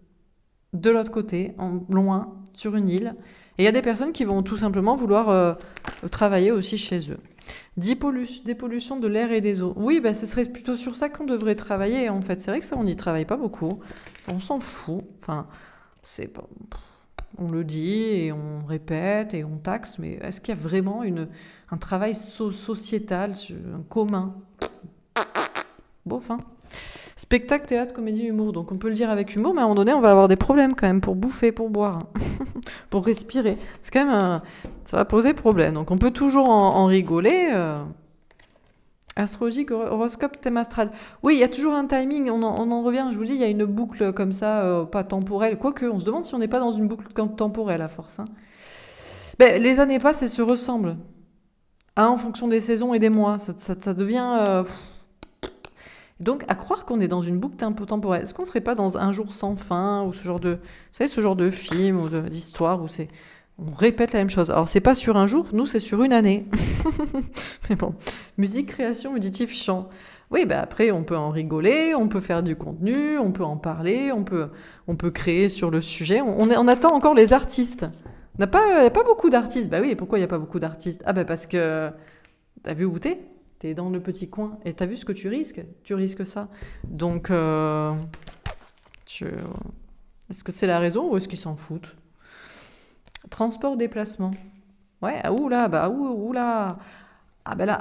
de l'autre côté, loin, sur une île. Et il y a des personnes qui vont tout simplement vouloir travailler aussi chez eux. Dépollution de l'air et des eaux. Oui, bah, ce serait plutôt sur ça qu'on devrait travailler en fait. C'est vrai que ça, on n'y travaille pas beaucoup. On s'en fout. Enfin, c'est pas... On le dit et on répète et on taxe, mais est-ce qu'il y a vraiment un travail sociétal, un commun? Bof, hein. Spectacle, théâtre, comédie, humour. Donc on peut le dire avec humour, mais à un moment donné, on va avoir des problèmes quand même pour bouffer, pour boire, pour respirer. C'est quand même ça va poser problème. Donc on peut toujours en rigoler. Astrologique, horoscope, thème astral. Oui, il y a toujours un timing, on en revient, je vous dis, il y a une boucle comme ça, pas temporelle. Quoique, on se demande si on n'est pas dans une boucle temporelle à force. Hein. Ben, les années passent et se ressemblent. Hein, en fonction des saisons et des mois. Ça devient... Donc, à croire qu'on est dans une boucle un peu temporelle. Est-ce qu'on ne serait pas dans Un jour sans fin ou ce genre de... Vous savez, ce genre de film ou d'histoire où on répète la même chose. Alors, c'est pas sur un jour, nous, c'est sur une année. Mais bon. Musique, création, auditif, chant. Oui, bah après, on peut en rigoler, on peut faire du contenu, on peut en parler, on peut créer sur le sujet. On attend encore les artistes. Il n'y a pas beaucoup d'artistes. Bah oui, et pourquoi il n'y a pas beaucoup d'artistes? Ah bah parce que t'as vu où t'es? T'es dans le petit coin et t'as vu ce que tu risques? Tu risques ça. Donc, est-ce que c'est la raison ou est-ce qu'ils s'en foutent? Transport, déplacement. Ouais, ah, oula, bah oula. Ah ben là,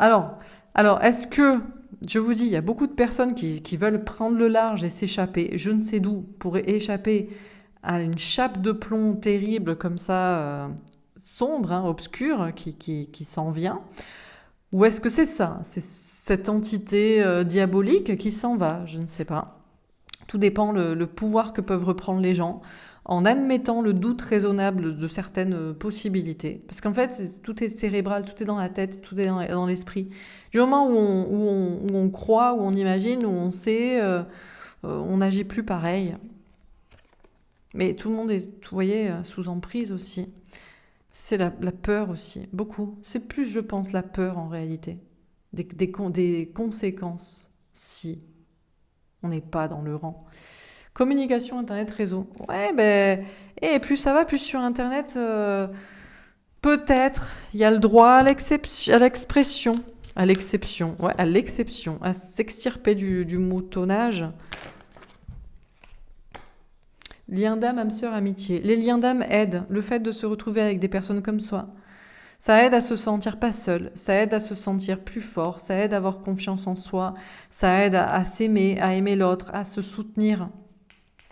alors est-ce que, je vous dis, il y a beaucoup de personnes qui veulent prendre le large et s'échapper, je ne sais d'où, pour échapper à une chape de plomb terrible comme ça, sombre, hein, obscure, qui s'en vient? Ou est-ce que c'est ça? C'est cette entité diabolique qui s'en va? Je ne sais pas. Tout dépend le pouvoir que peuvent reprendre les gens en admettant le doute raisonnable de certaines possibilités. Parce qu'en fait, tout est cérébral, tout est dans la tête, tout est dans l'esprit. Du moment où on croit, où on imagine, où on sait, on n'agit plus pareil. Mais tout le monde est, vous voyez, sous emprise aussi. C'est la peur aussi, beaucoup. C'est plus, je pense, la peur en réalité. Des conséquences si on n'est pas dans le rang. Communication, Internet, réseau. Ouais, ben... Et plus ça va, plus sur Internet, peut-être, il y a le droit à l'expression. À l'exception, ouais, à l'exception. À s'extirper du moutonnage. Lien d'âme, âme sœur, amitié. Les liens d'âme aident. Le fait de se retrouver avec des personnes comme soi. Ça aide à se sentir pas seul, ça aide à se sentir plus fort, ça aide à avoir confiance en soi, ça aide à s'aimer, à aimer l'autre, à se soutenir.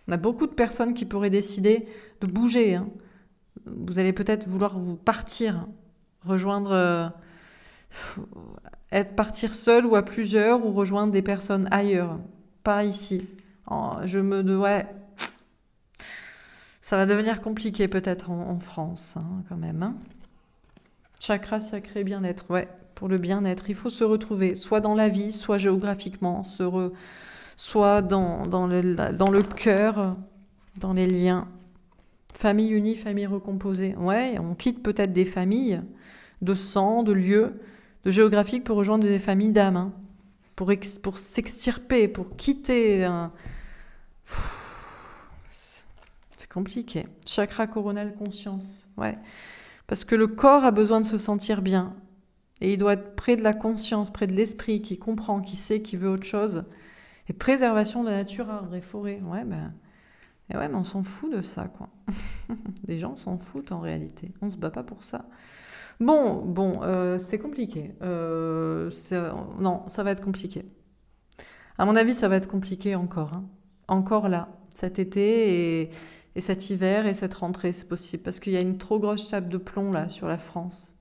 On a beaucoup de personnes qui pourraient décider de bouger. Hein. Vous allez peut-être vouloir vous partir, rejoindre, partir seul ou à plusieurs ou rejoindre des personnes ailleurs, pas ici. Ouais, ça va devenir compliqué peut-être en France, hein, quand même. Hein. Chakra, sacré, bien-être. Ouais, pour le bien-être, il faut se retrouver, soit dans la vie, soit géographiquement, soit dans le cœur, dans les liens. Famille unie, famille recomposée. Ouais, on quitte peut-être des familles de sang, de lieux, de géographique pour rejoindre des familles d'âme. Hein, pour s'extirper, pour quitter. C'est compliqué. Chakra coronal, conscience. Ouais. Parce que le corps a besoin de se sentir bien. Et il doit être près de la conscience, près de l'esprit, qui comprend, qui sait, qui veut autre chose. Et préservation de la nature, arbres et forêts. Et ouais, mais on s'en fout de ça, quoi. Les gens s'en foutent en réalité. On se bat pas pour ça. C'est compliqué. Non, ça va être compliqué. À mon avis, ça va être compliqué encore, hein. Encore là, cet été et cet hiver et cette rentrée, c'est possible. Parce qu'il y a une trop grosse chape de plomb là sur la France.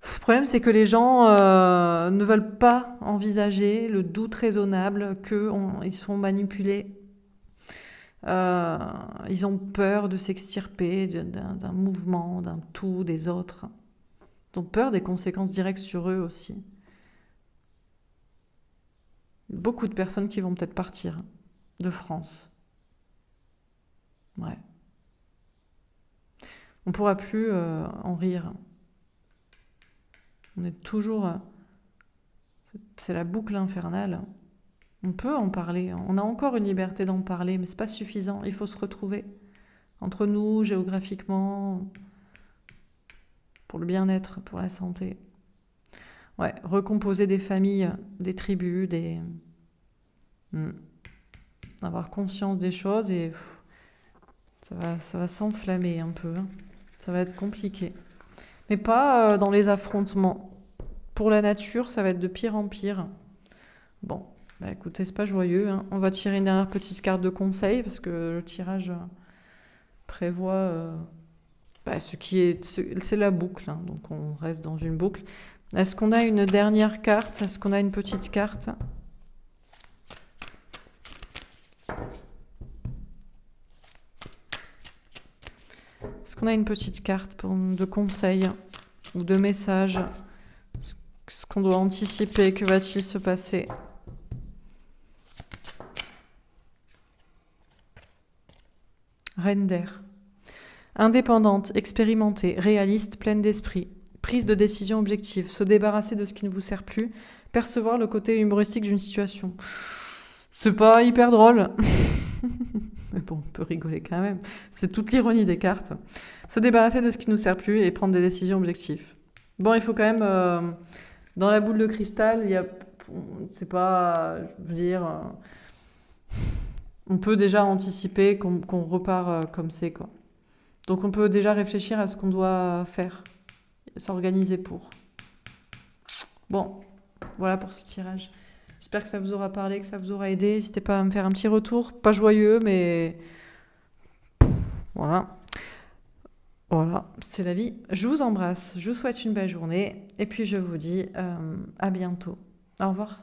Le problème, c'est que les gens ne veulent pas envisager le doute raisonnable qu'ils sont manipulés. Ils ont peur de s'extirper d'un mouvement, d'un tout, des autres. Ils ont peur des conséquences directes sur eux aussi. Beaucoup de personnes qui vont peut-être partir de France. Ouais. On ne pourra plus en rire. On est toujours... c'est la boucle infernale. On peut en parler. On a encore une liberté d'en parler, mais c'est pas suffisant. Il faut se retrouver entre nous, géographiquement, pour le bien-être, pour la santé. Ouais, recomposer des familles, des tribus, avoir conscience des choses et ça va s'enflammer un peu, hein. Ça va être compliqué. Mais pas dans les affrontements. Pour la nature, ça va être de pire en pire. Bon, bah écoutez, c'est pas joyeux, hein. On va tirer une dernière petite carte de conseil parce que le tirage prévoit c'est la boucle, hein. Donc on reste dans une boucle. Est-ce qu'on a une dernière carte? Est-ce qu'on a une petite carte? Est-ce qu'on a une petite carte de conseil ou de message? Ce qu'on doit anticiper, que va-t-il se passer? Reine d'air. Indépendante, expérimentée, réaliste, pleine d'esprit. Prise de décision objective. Se débarrasser de ce qui ne vous sert plus. Percevoir le côté humoristique d'une situation. C'est pas hyper drôle. Mais bon, on peut rigoler quand même. C'est toute l'ironie des cartes. Se débarrasser de ce qui ne nous sert plus et prendre des décisions objectives. Bon, il faut quand même... dans la boule de cristal, c'est pas... Je veux dire... on peut déjà anticiper qu'on repart comme c'est, quoi. Donc on peut déjà réfléchir à ce qu'on doit faire. S'organiser pour. Bon, voilà pour ce tirage. J'espère que ça vous aura parlé, que ça vous aura aidé. N'hésitez pas à me faire un petit retour. Pas joyeux, mais... Voilà. Voilà, c'est la vie. Je vous embrasse. Je vous souhaite une belle journée. Et puis je vous dis à bientôt. Au revoir.